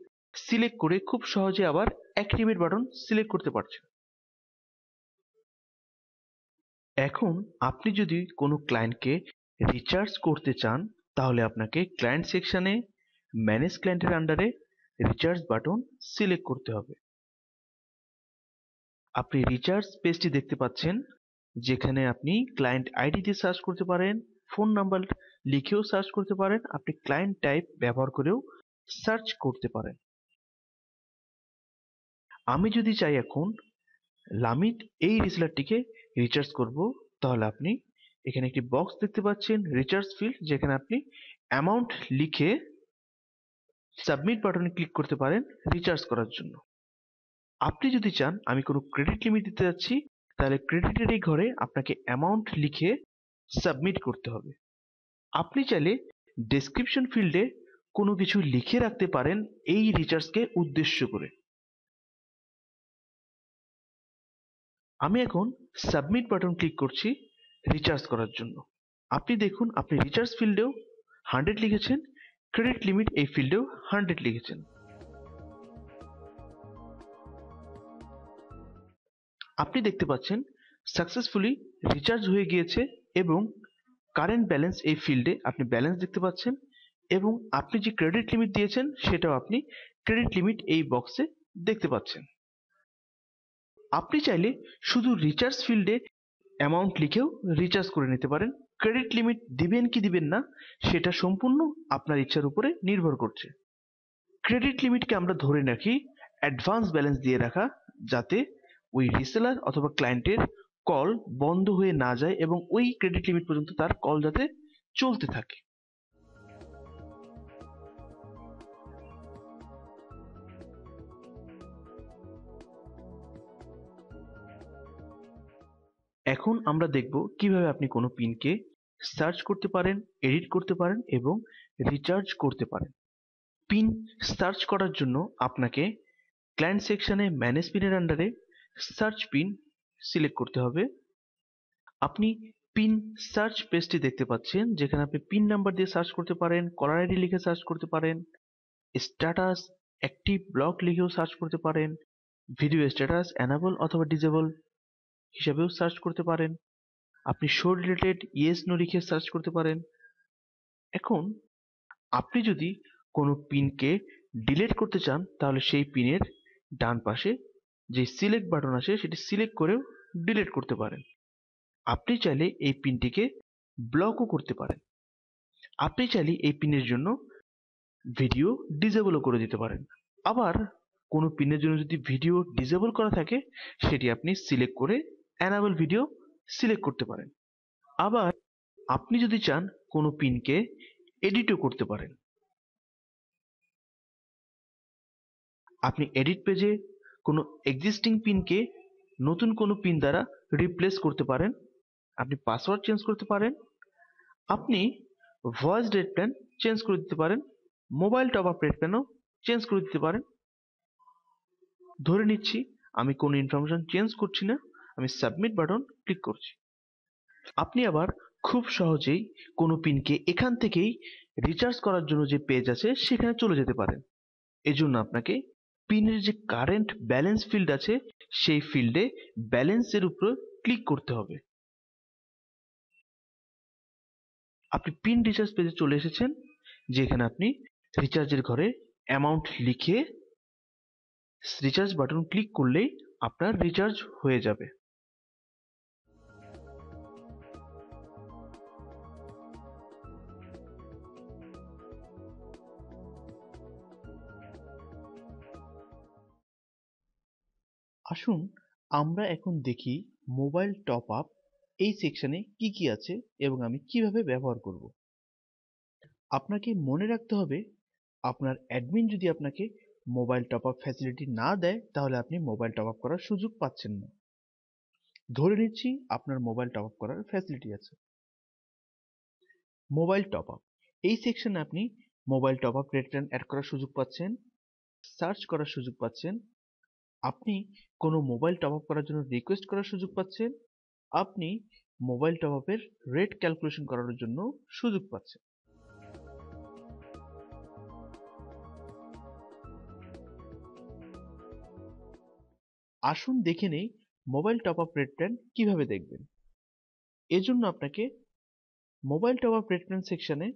সিলেক্ট করে খুব সহজে আবার অ্যাক্টিভেট বাটন সিলেক্ট করতে পারছেন। এখন আপনি যদি কোনো ক্লায়েন্টকে রিচার্জ করতে চান তাহলে আপনাকে ক্লায়েন্ট সেকশনে ম্যানেজ ক্লায়েন্টের আন্ডারে রিচার্জ বাটন সিলেক্ট করতে হবে। আপনি রিচার্জ পেজটি দেখতে পাচ্ছেন, যেখানে আপনি ক্লায়েন্ট আইডি দিয়ে সার্চ করতে পারেন, ফোন নাম্বার লিখেও সার্চ করতে পারেন, আপনি ক্লায়েন্ট টাইপ ব্যবহার করেও সার্চ করতে পারেন। আমি যদি চাই এখন লামিত এই রিসেলারটিকে রিচার্জ করব, তাহলে আপনি এখানে একটি বক্স দেখতে পাচ্ছেন রিচার্জ ফিল্ড, যেখানে আপনি অ্যামাউন্ট লিখে সাবমিট বাটনে ক্লিক করতে পারেন রিচার্জ করার জন্য। আপনি যদি চান আমি কোনো ক্রেডিট লিমিট দিতে যাচ্ছি, তাহলে ক্রেডিটের এই ঘরে আপনাকে অ্যামাউন্ট লিখে সাবমিট করতে হবে। আপনি চাইলে ডেসক্রিপশন ফিল্ডে কোনো কিছু লিখে রাখতে পারেন এই রিচার্জকে উদ্দেশ্য করে। আমি এখন সাবমিট বাটন ক্লিক করছি রিচার্জ করার জন্য। আপনি দেখুন আপনি রিচার্জ ফিল্ডেও 100 লিখেছেন, ক্রেডিট লিমিট এই ফিল্ডেও 100 লিখেছেন। আপনি দেখতে পাচ্ছেন সাকসেসফুলি রিচার্জ হয়ে গিয়েছে এবং কারেন্ট ব্যালেন্স এই ফিল্ডে আপনি ব্যালেন্স দেখতে পাচ্ছেন এবং আপনি যে ক্রেডিট লিমিট দিয়েছেন সেটাও আপনি ক্রেডিট লিমিট এই বক্সে দেখতে পাচ্ছেন। আপনি চাইলে শুধু রিচার্জ ফিল্ডে অ্যামাউন্ট লিখেও রিচার্জ করে নিতে পারেন। ক্রেডিট লিমিট দিবেন কি দিবেন না সেটা সম্পূর্ণ আপনার ইচ্ছার উপরে নির্ভর করছে। ক্রেডিট লিমিটকে আমরা ধরে রাখি অ্যাডভান্স ব্যালেন্স দিয়ে রাখা, যাতে ওই রিসেলার অথবা ক্লায়েন্টের কল বন্ধ হয়ে না যায় এবং ওই ক্রেডিট লিমিট পর্যন্ত তার কল যাতে চলতে থাকে। এখন আমরা দেখব কিভাবে আপনি কোনো পিনকে সার্চ করতে পারেন, এডিট করতে পারেন এবং রিচার্জ করতে পারেন। পিন সার্চ করার জন্য আপনাকে ক্লায়েন্ট সেকশনে ম্যানেজ পিনের আন্ডারে সার্চ পিন সিলেক্ট করতে হবে। আপনি পিন সার্চ পেজটি দেখতে পাচ্ছেন, যেখানে আপনি পিন নাম্বার দিয়ে সার্চ করতে পারেন, কলার আইডি লিখে সার্চ করতে পারেন, স্ট্যাটাস অ্যাক্টিভ ব্লক লিখেও সার্চ করতে পারেন, ভিডিও স্ট্যাটাস অ্যানাবল অথবা ডিজেবল হিসাবেও সার্চ করতে পারেন। আপনি শো রিলেটেড ইয়েস নো লিখে সার্চ করতে পারেন। এখন আপনি যদি কোনো পিনকে ডিলিট করতে চান, তাহলে সেই পিনের ডান পাশে যে সিলেক্ট বাটন আছে সেটি সিলেক্ট করেও ডিলিট করতে পারেন। আপনি চাইলে এই পিনটিকে ব্লকও করতে পারেন। আপনি চাইলে এই পিনের জন্য ভিডিও ডিসেবলও করে দিতে পারেন। আবার কোনো পিনের জন্য যদি ভিডিও ডিসেবল করা থাকে, সেটি আপনি সিলেক্ট করে অ্যানাবল ভিডিও সিলেক্ট করতে পারেন। আবার আপনি যদি চান কোনো পিনকে এডিটও করতে পারেন। আপনি এডিট পেজে কোনো এক্সিস্টিং পিনকে নতুন কোনো পিন দ্বারা রিপ্লেস করতে পারেন। আপনি পাসওয়ার্ড চেঞ্জ করতে পারেন। আপনি ভয়েস রেট প্ল্যান চেঞ্জ করে দিতে পারেন। মোবাইল টপ আপ রেট প্ল্যানও চেঞ্জ করে দিতে পারেন। ধরে নিচ্ছি আমি কোনো ইনফরমেশন চেঞ্জ করছি না, আমি সাবমিট বাটন ক্লিক করছি। আপনি আবার খুব সহজেই কোনো পিনকে এখান থেকেই রিচার্জ করার জন্য যে পেজ আছে সেখানে চলে যেতে পারেন। এজন্য আপনাকে পিনের যে কারেন্ট ব্যালেন্স ফিল্ড আছে সেই ফিল্ডে ব্যালেন্সের উপর ক্লিক করতে হবে। আপনি পিন রিচার্জ পেজে চলে এসেছেন, যেখানে আপনি রিচার্জের ঘরে অ্যামাউন্ট লিখে রিচার্জ বাটন ক্লিক করলেই আপনার রিচার্জ হয়ে যাবে। আসুন আমরা এখন দেখি মোবাইল টপ আপ এই সেকশনে কি কি আছে এবং আমি কিভাবে ব্যবহার করব। আপনাকে মনে রাখতে হবে, আপনার অ্যাডমিন যদি আপনাকে মোবাইল টপ আপ ফ্যাসিলিটি না দেয়, তাহলে আপনি মোবাইল টপ আপ করার সুযোগ পাচ্ছেন না। ধরে নিচ্ছি আপনার মোবাইল টপ আপ করার ফ্যাসিলিটি আছে। মোবাইল টপ আপ এই সেকশনে আপনি mobile top up rate plan add করার সুযোগ পাচ্ছেন, সার্চ করার সুযোগ পাচ্ছেন, আপনি কোনো মোবাইল টপ আপ করার জন্য রিকোয়েস্ট করার সুযোগ পাচ্ছেন, আপনি মোবাইল টপ আপের রেট ক্যালকুলেশন করার জন্য সুযোগ পাচ্ছেন। আসুন দেখে নেই mobile top up rate plan কিভাবে দেখবেন। এজন্য আপনাকে mobile top up rate plan সেকশনে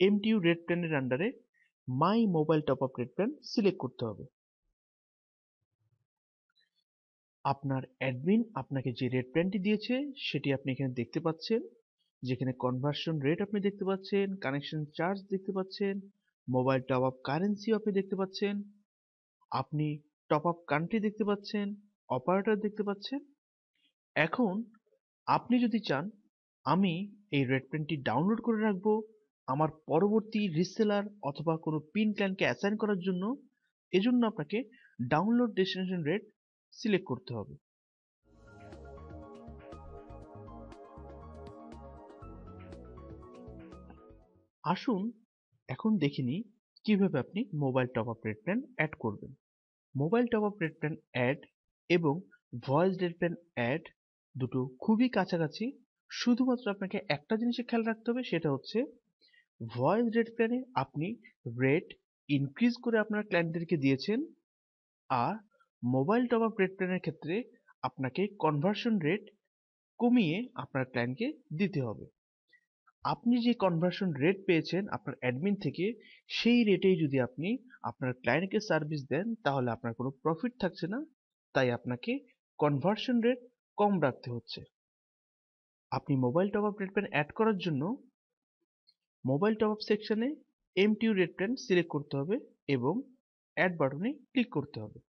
এমটিইউ রেট প্ল্যানের আন্ডারে my mobile top up rate plan select করতে হবে। আপনার অ্যাডমিন আপনাকে যে রেট প্ল্যানটি দিয়েছে সেটি আপনি এখানে দেখতে পাচ্ছেন, যেখানে কনভার্সন রেট আপনি দেখতে পাচ্ছেন, কানেকশন চার্জ দেখতে পাচ্ছেন, মোবাইল টপ আপ কারেন্সিও আপনি দেখতে পাচ্ছেন, আপনি টপ আপ কান্ট্রি দেখতে পাচ্ছেন, অপারেটর দেখতে পাচ্ছেন। এখন আপনি যদি চান আমি এই রেট প্ল্যানটি ডাউনলোড করে রাখবো আমার পরবর্তী রিসেলার অথবা কোনো পিন ক্লায়েন্টকে অ্যাসাইন করার জন্য, এজন্য আপনাকে ডাউনলোড ডেস্টিনেশন রেট সিলেক্ট করতে হবে। আসুন এখন দেখে নিই কিভাবে আপনি mobile top up rate plan add করবেন। Mobile top up rate plan add এবং ভয়েস রেট প্ল্যান অ্যাড দুটো খুবই কাছাকাছি। শুধুমাত্র আপনাকে একটা জিনিসে খেয়াল রাখতে হবে, সেটা হচ্ছে ভয়েস রেট প্ল্যানে আপনি রেট ইনক্রিজ করে আপনার ক্লায়েন্টদেরকে দিয়েছেন, আর মোবাইল টপ আপ রেট প্ল্যানের ক্ষেত্রে আপনাকে কনভার্সন রেট কমিয়ে আপনার ক্লায়েন্টকে দিতে হবে। আপনি যে কনভার্সন রেট পেয়েছেন আপনার অ্যাডমিন থেকে, সেই রেটেই যদি আপনি আপনার ক্লায়েন্টকে সার্ভিস দেন তাহলে আপনার কোনো প্রফিট থাকছে না, তাই আপনাকে কনভার্সন রেট কম রাখতে হচ্ছে। আপনি mobile top up rate plan add করার জন্য মোবাইল টপ আপ সেকশনে এমটিইউ রেট প্ল্যান সিলেক্ট করতে হবে এবং অ্যাড বাটনে ক্লিক করতে হবে।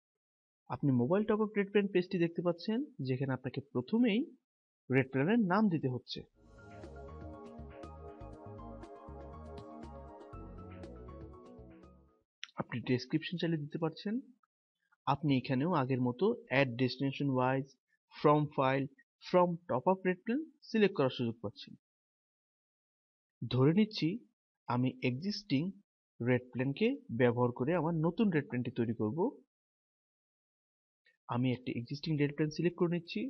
আপনি mobile top up rate plan পেজটি দেখতে পাচ্ছেন, যেখানে আপনাকে প্রথমেই রেট প্ল্যানের নাম দিতে হচ্ছে। আপনি ডেসক্রিপশন চাইলে দিতে পারছেন। আপনি এখানেও আগের মতো add destination wise, from file, from top up rate plan select করার সুযোগ পাচ্ছেন। ধরে নিচ্ছি আমি এক্সিস্টিং রেট প্ল্যানকে ব্যবহার করে আমার নতুন রেট প্ল্যানটি তৈরি করব। আমি একটি এক্সিস্টিং রেট প্ল্যান সিলেক্ট করে নিচ্ছি।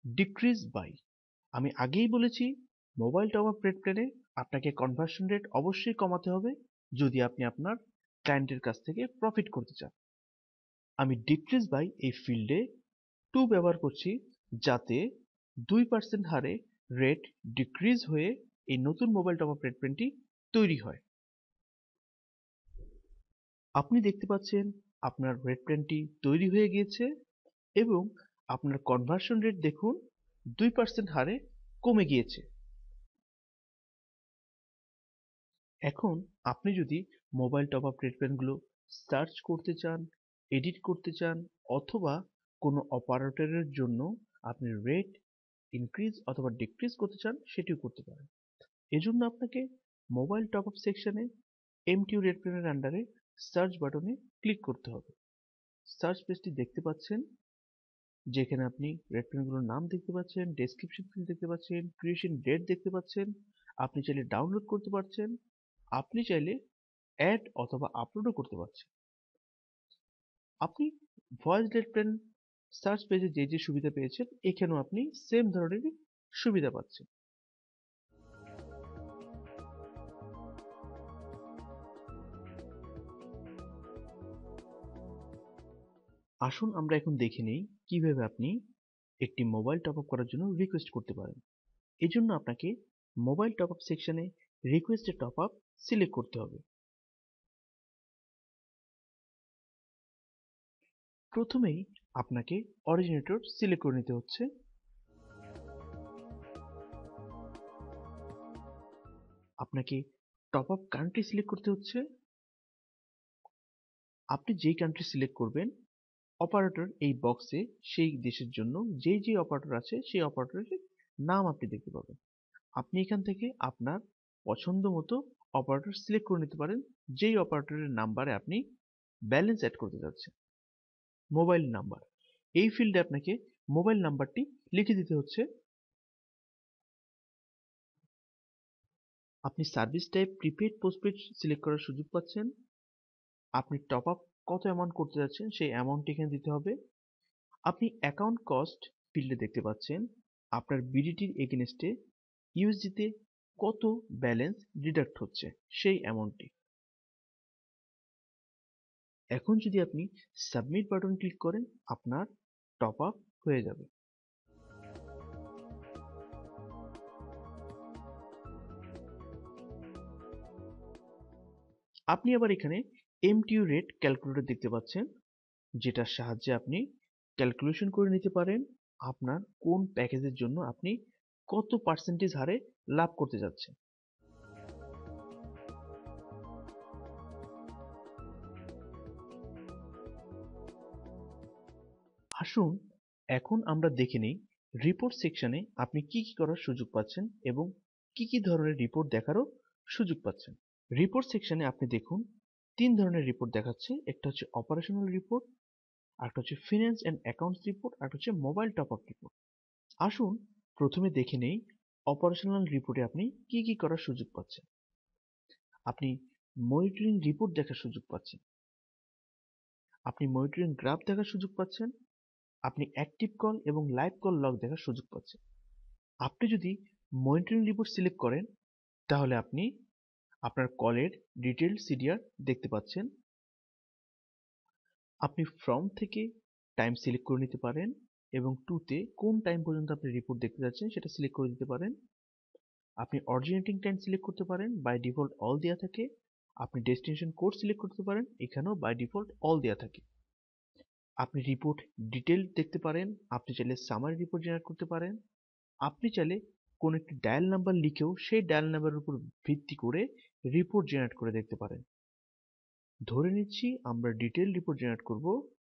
ডিক্রিজ বাই, আমি আগেই বলেছি মোবাইল টপ আপ রেট প্ল্যানে আপনাকে কনভার্সন রেট অবশ্যই কমাতে হবে যদি আপনি আপনার ক্লায়েন্টের কাছ থেকে প্রফিট করতে চান। আমি ডিক্রিজ বাই এই ফিল্ডে 2 ব্যবহার করছি, যাতে 2% হারে রেট ডিক্রিজ হয়ে এই নতুন মোবাইল টপ আপ রেট প্ল্যানটি তৈরি হয়। আপনি দেখতে পাচ্ছেন আপনার রেট প্ল্যানটি তৈরি হয়ে গিয়েছে এবং আপনার কনভার্সন রেট দেখুন 2% হারে কমে গিয়েছে। এখন আপনি যদি মোবাইল টপ আপ রেট প্ল্যানগুলো সার্চ করতে চান, এডিট করতে চান, অথবা কোনো অপারেটরের জন্য আপনি রেট ইনক্রিজ অথবা ডিক্রিজ করতে চান, সেটিও করতে পারেন। এজন্য আপনাকে মোবাইল টপ আপ সেকশনে এমটিইউ রেট প্ল্যানের আন্ডারে সার্চ বাটনে ক্লিক করতে হবে। সার্চ পেজটি দেখতে পাচ্ছেন, যেখানে আপনি রেট প্ল্যানগুলোর নাম দেখতে পাচ্ছেন, ডেসক্রিপশন ফিল্ড দেখতে পাচ্ছেন, ক্রিয়েশন ডেট দেখতে পাচ্ছেন। আপনি চাইলে ডাউনলোড করতে পারছেন, আপনি চাইলে অ্যাড অথবা আপলোডও করতে পারছেন। আপনি ভয়েস রেট প্ল্যান সার্চ পেজে যে যে সুবিধা পেয়েছেন, এখানেও আপনি সেম ধরনেরই সুবিধা পাচ্ছেন। আসুন আমরা এখন দেখে নিই কিভাবে আপনি একটি মোবাইল টপ আপ করার জন্য রিকোয়েস্ট করতে পারেন। এজন্য আপনাকে মোবাইল টপ আপ সেকশনে রিকোয়েস্ট এ টপ আপ সিলেক্ট করতে হবে। প্রথমেই আপনাকে অরিজিনেটর সিলেক্ট করে নিতে হচ্ছে। আপনাকে টপ আপ কান্ট্রি সিলেক্ট করতে হচ্ছে। আপনি যেই কান্ট্রি সিলেক্ট করবেন, অপারেটর এই বক্সে সেই দেশের জন্য যেই যে অপারেটর আছে সেই অপারেটরের নাম আপনি দেখতে পাবেন। আপনি এখান থেকে আপনার পছন্দ মতো অপারেটর সিলেক্ট করে নিতে পারেন, যেই অপারেটরের নাম্বারে আপনি ব্যালেন্স অ্যাড করতে যাচ্ছেন। মোবাইল নাম্বার, এই ফিল্ডে আপনাকে মোবাইল নাম্বারটি লিখে দিতে হচ্ছে। আপনি service type prepaid postpaid select করার সুযোগ পাচ্ছেন। আপনি টপ আপ কত অ্যামাউন্ট করতে যাচ্ছেন সেই অ্যামাউন্টটি এখানে দিতে হবে। আপনি অ্যাকাউন্ট কস্ট ফিল্ডে দেখতে পাচ্ছেন আপনার বিডিটির এগেনস্টে ইউএসডিতে কত ব্যালেন্স ডিডাক্ট হচ্ছে সেই অ্যামাউন্টটি। এখন যদি আপনি সাবমিট বাটন ক্লিক করেন, আপনার টপ আপ হয়ে যাবে। আপনি আবার এখানে এমটিইউ রেট ক্যালকুলেটর দেখতে পাচ্ছেন, যেটার সাহায্যে আপনি ক্যালকুলেশন করে নিতে পারেন আপনার কোন প্যাকেজের জন্য আপনি কত পার্সেন্টেজ হারে লাভ করতে যাচ্ছেন। আসুন এখন আমরা দেখে নিই রিপোর্ট সেকশনে আপনি কি কি করার সুযোগ পাচ্ছেন এবং কি কি ধরনের রিপোর্ট দেখারও সুযোগ পাচ্ছেন। রিপোর্ট সেকশনে আপনি দেখুন 3 ধরনের রিপোর্ট দেখাচ্ছে। একটা হচ্ছে অপারেশনাল রিপোর্ট, আরেকটা হচ্ছে ফিনান্স অ্যান্ড অ্যাকাউন্টস রিপোর্ট, আর হচ্ছে মোবাইল টপ আপ রিপোর্ট। আসুন প্রথমে দেখে নেই অপারেশনাল রিপোর্টে আপনি কি কি করার সুযোগ পাচ্ছেন। আপনি মনিটরিং রিপোর্ট দেখার সুযোগ পাচ্ছেন, আপনি মনিটরিং গ্রাফ দেখার সুযোগ পাচ্ছেন, আপনি অ্যাক্টিভ কল এবং লাইভ কল লগ দেখার সুযোগ পাচ্ছেন। আপনি যদি মনিটরিং রিপোর্ট সিলেক্ট করেন, তাহলে আপনি আপনার কলের ডিটেইলড সিডিআর দেখতে পাচ্ছেন। আপনি ফ্রম থেকে টাইম সিলেক্ট করে নিতে পারেন এবং টুতে কোন টাইম পর্যন্ত আপনি রিপোর্ট দেখতে যাচ্ছেন সেটা সিলেক্ট করে দিতে পারেন। আপনি অরিজিনেটিং টাইম সিলেক্ট করতে পারেন, বাই ডিফল্ট অল দেওয়া থাকে। আপনি ডেস্টিনেশন কোড সিলেক্ট করতে পারেন, এখানেও বাই ডিফল্ট অল দেওয়া থাকে। আপনি রিপোর্ট ডিটেল দেখতে পারেন, আপনি চাইলে সামারি রিপোর্ট জেনারেট করতে পারেন, আপনি চাইলে কোন একটি ডায়াল নাম্বার লিখেও সেই ডায়াল নাম্বারের উপর ভিত্তি করে রিপোর্ট জেনারেট করে দেখতে পারেন। ধরে নিচ্ছি আমরা ডিটেল রিপোর্ট জেনারেট করব।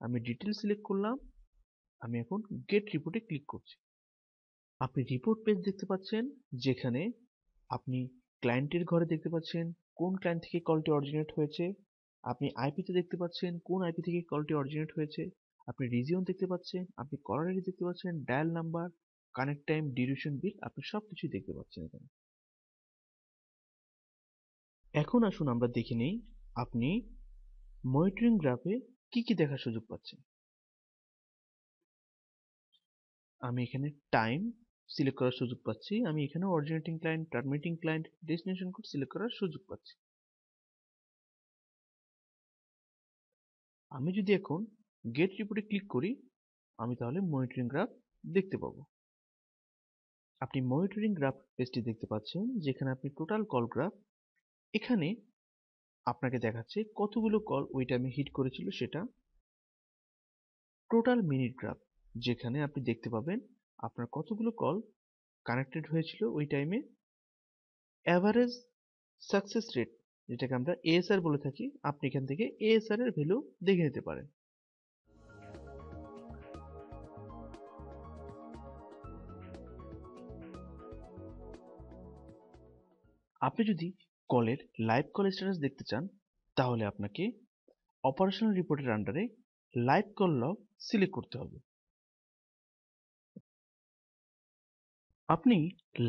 আমি ডিটেল সিলেক্ট করলাম, আমি এখন গেট রিপোর্টে ক্লিক করছি। আপনি রিপোর্ট পেজ দেখতে পাচ্ছেন, যেখানে আপনি ক্লায়েন্টের ঘরে দেখতে পাচ্ছেন কোন ক্লায়েন্ট থেকে কলটি অরিজিনেট হয়েছে, আপনি আইপিতে দেখতে পাচ্ছেন কোন আইপি থেকে কলটি অরিজিনেট হয়েছে, আপনি রিজিয়ন দেখতে পাচ্ছেন, আপনি কলার আইডি দেখতে পাচ্ছেন, dial number, connect time, duration, bill, আপনি সবকিছুই দেখতে পাচ্ছেন এখানে। এখন আসুন আমরা দেখে নেই আপনি মনিটরিং গ্রাফে কি কি দেখার সুযোগ পাচ্ছেন। আমি এখানে টাইম সিলেক্ট করার সুযোগ পাচ্ছি, আমি এখানে originating client, terminating client, destination code select করার সুযোগ পাচ্ছি। আমি যদি এখন গেট রিপোর্টে ক্লিক করি, আমি তাহলে মনিটরিং গ্রাফ দেখতে পাবো। আপনি মনিটরিং গ্রাফ পেজটি দেখতে পাচ্ছেন, যেখানে আপনি টোটাল কল গ্রাফ, এখানে আপনাকে দেখাচ্ছে কতগুলো কল ওই টাইমে হিট করেছিল সেটা। টোটাল মিনিট গ্রাফ, যেখানে আপনি দেখতে পাবেন আপনার কতগুলো কল কানেক্টেড হয়েছিল ওই টাইমে। অ্যাভারেজ সাকসেস রেট, যেটাকে আমরা এএসআর বলে থাকি, আপনি এখান থেকে এএসআর এর ভ্যালু দেখে নিতে পারেন। আপনি যদি কলের লাইভ কল স্ট্যাটাস দেখতে চান, তাহলে আপনাকে অপারেশনাল রিপোর্টের আন্ডারে লাইভ কল লগ সিলেক্ট করতে হবে। আপনি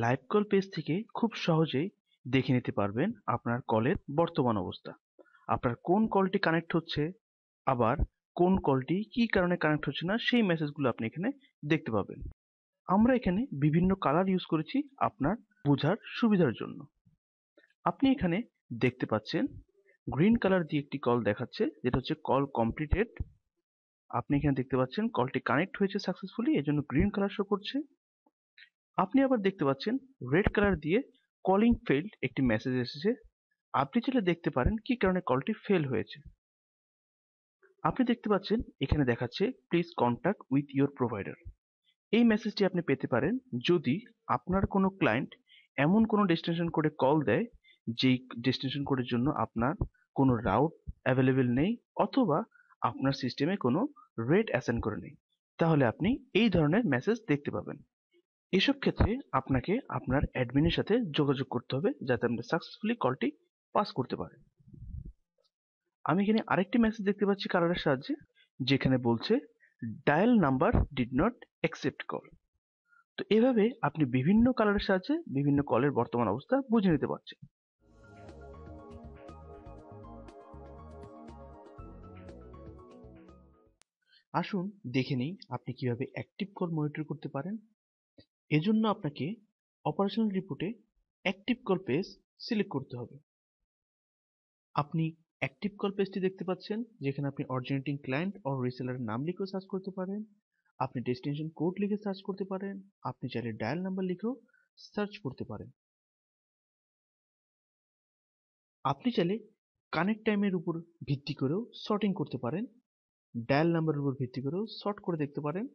লাইভ কল পেজ থেকে খুব সহজেই দেখে নিতে পারবেন আপনার কলের বর্তমান অবস্থা, আপনার কোন কলটি কানেক্ট হচ্ছে, আবার কোন কলটি কি কারণে কানেক্ট হচ্ছে না সেই মেসেজগুলো আপনি এখানে দেখতে পাবেন। আমরা এখানে বিভিন্ন কালার ইউজ করেছি আপনার বোঝার সুবিধার জন্য। আপনি এখানে দেখতে পাচ্ছেন গ্রিন কালার দিয়ে একটি কল দেখাচ্ছে, যেটা হচ্ছে কল কমপ্লিটেড। আপনি এখানে দেখতে পাচ্ছেন কলটি কানেক্ট হয়েছে সাকসেসফুলি, এজন্য গ্রিন কালার শো করছে। আপনি আবার দেখতে পাচ্ছেন রেড কালার দিয়ে কলিং ফেইল্ড একটি মেসেজ এসেছে। আপনি চাইলে দেখতে পারেন কি কারণে কলটি ফেল হয়েছে। আপনি দেখতে পাচ্ছেন এখানে দেখাচ্ছে please contact with your provider. এই মেসেজটি আপনি পেতে পারেন যদি আপনার কোনো ক্লায়েন্ট এমন কোনো ডেস্টিনেশন কোডে কল দেয় যেই ডেস্টিনেশন কোডের জন্য আপনার কোনো রাউট অ্যাভেলেবেল নেই, অথবা আপনার সিস্টেমে কোনো রেট অ্যাসাইন করে নেই, তাহলে আপনি এই ধরনের মেসেজ দেখতে পাবেন। এসব ক্ষেত্রে আপনাকে আপনার অ্যাডমিনের সাথে যোগাযোগ করতে হবে, যাতে আপনি সাকসেসফুলি কলটি পাস করতে পারেন। আমি এখানে আরেকটি মেসেজ দেখতে পাচ্ছি কালারের সাহায্যে, যেখানে বলছে dial number did not accept call. তো এভাবে আপনি বিভিন্ন কালারের সাহায্যে বিভিন্ন কলের বর্তমান অবস্থা বুঝে নিতে পারছেন। আসুন দেখে নিই আপনি কিভাবে অ্যাক্টিভ কল মনিটর করতে পারেন। এজন্য আপনাকে অপারেশনাল রিপোর্টে অ্যাক্টিভ কল পেজ সিলেক্ট করতে হবে। আপনি অ্যাক্টিভ কল পেজটি দেখতে পাচ্ছেন, যেখানে আপনি অরিজিনেটিং ক্লায়েন্ট ও রিসেলারের নাম লিখেও সার্চ করতে পারেন, আপনি ডেস্টিনেশন কোড লিখে সার্চ করতে পারেন, আপনি চাইলে ডায়াল নাম্বার লিখেও সার্চ করতে পারেন। আপনি চাইলে কানেক্ট টাইমের উপর ভিত্তি করেও সর্টিং করতে পারেন, ডায়াল নাম্বারের উপর ভিত্তি করেও সর্ট করে দেখতে পারেন।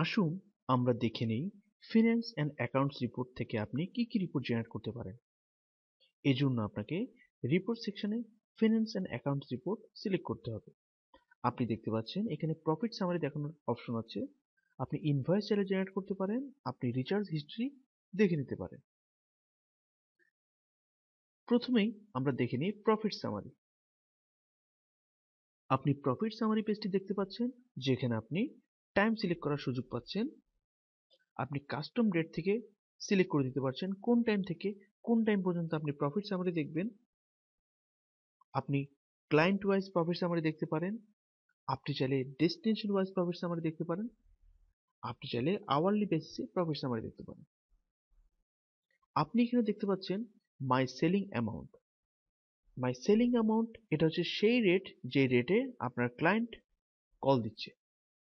আসুন আমরা দেখে নেই ফিন্যান্স অ্যান্ড অ্যাকাউন্টস রিপোর্ট থেকে আপনি কি কি রিপোর্ট জেনারেট করতে পারেন। এজন্য আপনাকে রিপোর্ট সেকশনে finance and accounts report select করতে হবে। আপনি দেখতে পাচ্ছেন এখানে প্রফিট সামারি দেখানোর অপশন আছে। আপনি ইনভয়েস চাইলে জেনারেট করতে পারেন, আপনি রিচার্জ হিস্ট্রি দেখে নিতে পারেন। প্রথমেই আমরা দেখে নিই প্রফিট সামারি। আপনি প্রফিট সামারি পেজটি দেখতে পাচ্ছেন, যেখানে আপনি টাইম সিলেক্ট করার সুযোগ পাচ্ছেন। আপনি কাস্টম ডেট থেকে সিলেক্ট করে দিতে পারছেন কোন টাইম থেকে কোন টাইম পর্যন্ত আপনি প্রফিট সামারি দেখবেন। আপনি ক্লায়েন্ট ওয়াইজ প্রফিট সামারি দেখতে পারেন, আপনি চাইলে ডেস্টিনেশন ওয়াইজ প্রফিট সামারি দেখতে পারেন, আপনি চাইলে আওয়ারলি বেসিসে প্রফিট সামারি দেখতে পারেন। আপনি এখানে দেখতে পাচ্ছেন মাই সেলিং অ্যামাউন্ট, মাই সেলিং অ্যামাউন্ট এটা হচ্ছে সেই রেট যে রেটে আপনার ক্লায়েন্ট কল দিচ্ছে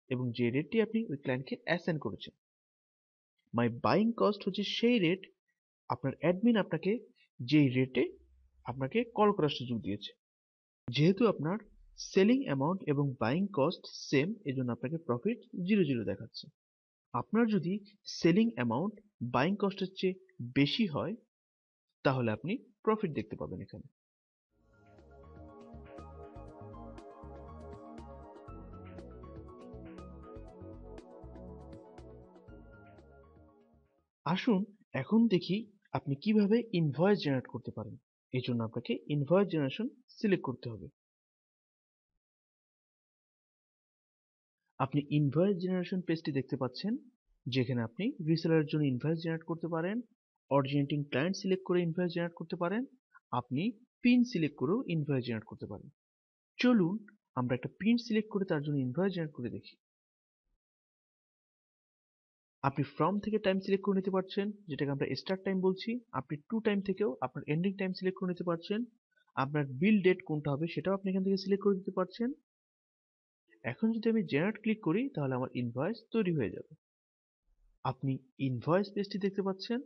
এবং যে রেটটি আপনি ওই ক্লায়েন্টকে অ্যাসাইন করেছেন। মাই বাইং কস্ট হচ্ছে সেই রেট আপনার অ্যাডমিন আপনাকে যেই রেটে আপনাকে কল করার সুযোগ দিয়েছে। যেহেতু আপনার সেলিং অ্যামাউন্ট এবং বাইং কস্ট সেম, এজন্য আপনাকে প্রফিট 0 দেখাচ্ছে। আপনার যদি সেলিং অ্যামাউন্ট বাইং কস্টের চেয়ে বেশি হয় তাহলে আপনি প্রফিট দেখতে পাবেন এখানে। আসুন এখন দেখি আপনি কিভাবে ইনভয়েস জেনারেট করতে পারেন। এই জন্য আপনাকে ইনভয়েস জেনারেশন সিলেক্ট করতে হবে। আপনি ইনভয়েস জেনারেশন পেজটি দেখতে পাচ্ছেন, যেখানে আপনি রিসেলারের জন্য ইনভয়েস জেনারেট করতে পারেন, অরিজিনেটিং ক্লায়েন্ট সিলেক্ট করে ইনভয়েস জেনারেট করতে পারেন, আপনি পিন সিলেক্ট করেও ইনভয়েস জেনারেট করতে পারেন। চলুন আমরা একটা পিন সিলেক্ট করে তার জন্য ইনভয়েস জেনারেট করে দেখি। আপনি ফ্রম থেকে টাইম সিলেক্ট করে নিতে পারছেন, যেটাকে আমরা স্টার্ট টাইম বলছি। আপনি টু টাইম থেকেও আপনার এন্ডিং টাইম সিলেক্ট করে নিতে পারছেন। আপনার বিল ডেট কোনটা হবে সেটাও আপনি এখান থেকে সিলেক্ট করে দিতে পারছেন। এখন যদি আমি জেনারেট ক্লিক করি তাহলে আমার ইনভয়েস তৈরি হয়ে যাবে। আপনি ইনভয়েস পেজটি দেখতে পাচ্ছেন।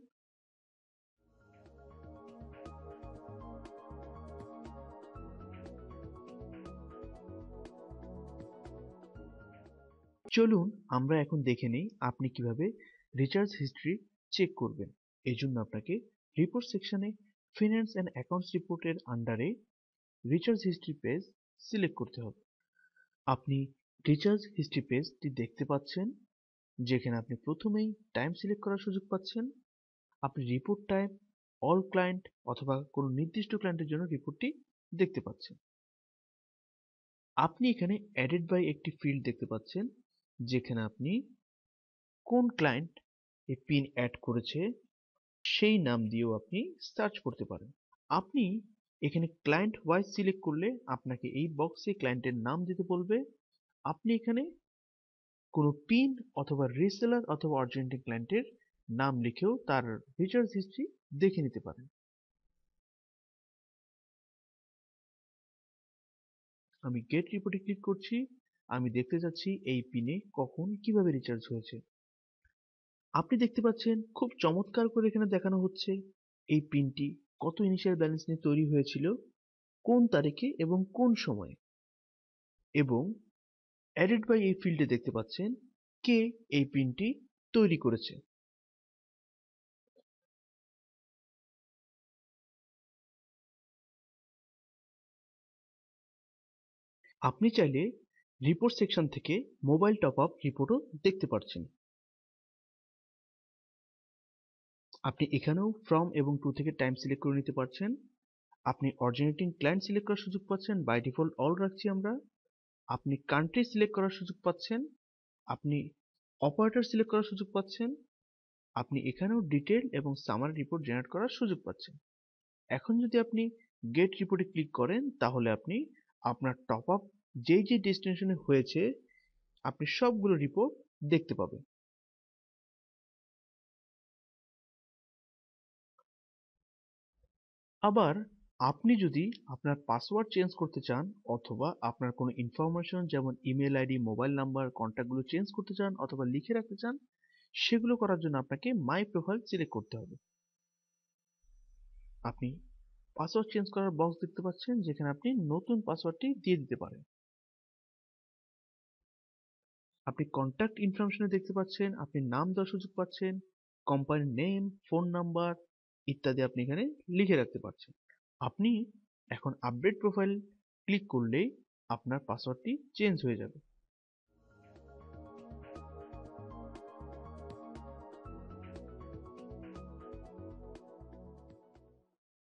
চলুন আমরা এখন দেখে নেই আপনি কিভাবে রিচার্জ হিস্ট্রি চেক করবেন। এই জন্য আপনাকে রিপোর্ট সেকশনে ফিনান্স অ্যান্ড অ্যাকাউন্টস রিপোর্টের আন্ডারে রিচার্জ হিস্ট্রি পেজ সিলেক্ট করতে হবে। আপনি রিচার্জ হিস্ট্রি পেজটি দেখতে পাচ্ছেন, যেখানে আপনি প্রথমেই টাইম সিলেক্ট করার সুযোগ পাচ্ছেন। আপনি রিপোর্ট টাইপ, অল ক্লায়েন্ট অথবা কোনো নির্দিষ্ট ক্লায়েন্টের জন্য রিপোর্টটি দেখতে পাচ্ছেন। আপনি এখানে অ্যাডেড বাই একটি ফিল্ড দেখতে পাচ্ছেন, যেখানে আপনি কোন ক্লায়েন্ট এই পিন অ্যাড করেছে সেই নাম দিয়েও আপনি সার্চ করতে পারেন। আপনি এখানে ক্লায়েন্ট ওয়াইজ সিলেক্ট করলে আপনাকে এই বক্সে ক্লায়েন্টের নাম দিতে বলবে। আপনি এখানে কোনো পিন অথবা রিসেলার অথবা অরিজিনেটিং ক্লায়েন্টের নাম লিখেও তার রিচার্জ হিস্ট্রি দেখে নিতে পারেন। আমি গেট রিপোর্টে ক্লিক করছি। আমি দেখতে যাচ্ছি এই পিনে কখন কিভাবে রিচার্জ হয়েছে। আপনি দেখতে পাচ্ছেন খুব চমৎকার করে এখানে দেখানো হচ্ছে এই পিনটি কত ইনিশিয়াল ব্যালেন্স নিয়ে তৈরি হয়েছিল, কোন তারিখে এবং কোন সময়ে। এবং অ্যাডেড বাই এই ফিল্ডে দেখতে পাচ্ছেন কে এই পিনটি তৈরি করেছে। আপনি চাইলে রিপোর্ট সেকশন থেকে মোবাইল টপ আপ রিপোর্টও দেখতে পাচ্ছেন। আপনি এখানেও ফ্রম এবং টু থেকে টাইম সিলেক্ট করে নিতে পারছেন। আপনি অরিজিনেটিং ক্লায়েন্ট সিলেক্ট করার সুযোগ পাচ্ছেন, বাই ডিফল্ট অল রাখছি আমরা। আপনি কান্ট্রি সিলেক্ট করার সুযোগ পাচ্ছেন। আপনি অপারেটর সিলেক্ট করার সুযোগ পাচ্ছেন। আপনি এখানেও ডিটেল এবং সামারি রিপোর্ট জেনারেট করার সুযোগ পাচ্ছেন। এখন যদি আপনি গেট রিপোর্টে ক্লিক করেন তাহলে আপনি আপনার টপ আপ যেই যে ডেস্টিনেশনে হয়েছে আপনি সবগুলো রিপোর্ট দেখতে পাবেন। আবার আপনি যদি আপনার পাসওয়ার্ড চেঞ্জ করতে চান অথবা আপনার কোনো ইনফরমেশন যেমন ইমেল আইডি, মোবাইল নাম্বার, কন্ট্যাক্টগুলো চেঞ্জ করতে চান অথবা লিখে রাখতে চান, সেগুলো করার জন্য আপনাকে মাই প্রোফাইল সিলেক্ট করতে হবে। আপনি পাসওয়ার্ড চেঞ্জ করার বক্স দেখতে পাচ্ছেন, যেখানে আপনি নতুন পাসওয়ার্ডটি দিয়ে দিতে পারেন। আপনি কন্ট্যাক্ট ইনফরমেশনে দেখতে পাচ্ছেন আপনি নাম দেওয়ার সুযোগ পাচ্ছেন, কোম্পানির নেম, ফোন নাম্বার ইত্যাদি আপনি এখানে লিখে রাখতে পারছেন। আপনি এখন আপডেট প্রোফাইল ক্লিক করলেই আপনার পাসওয়ার্ডটি চেঞ্জ হয়ে যাবে।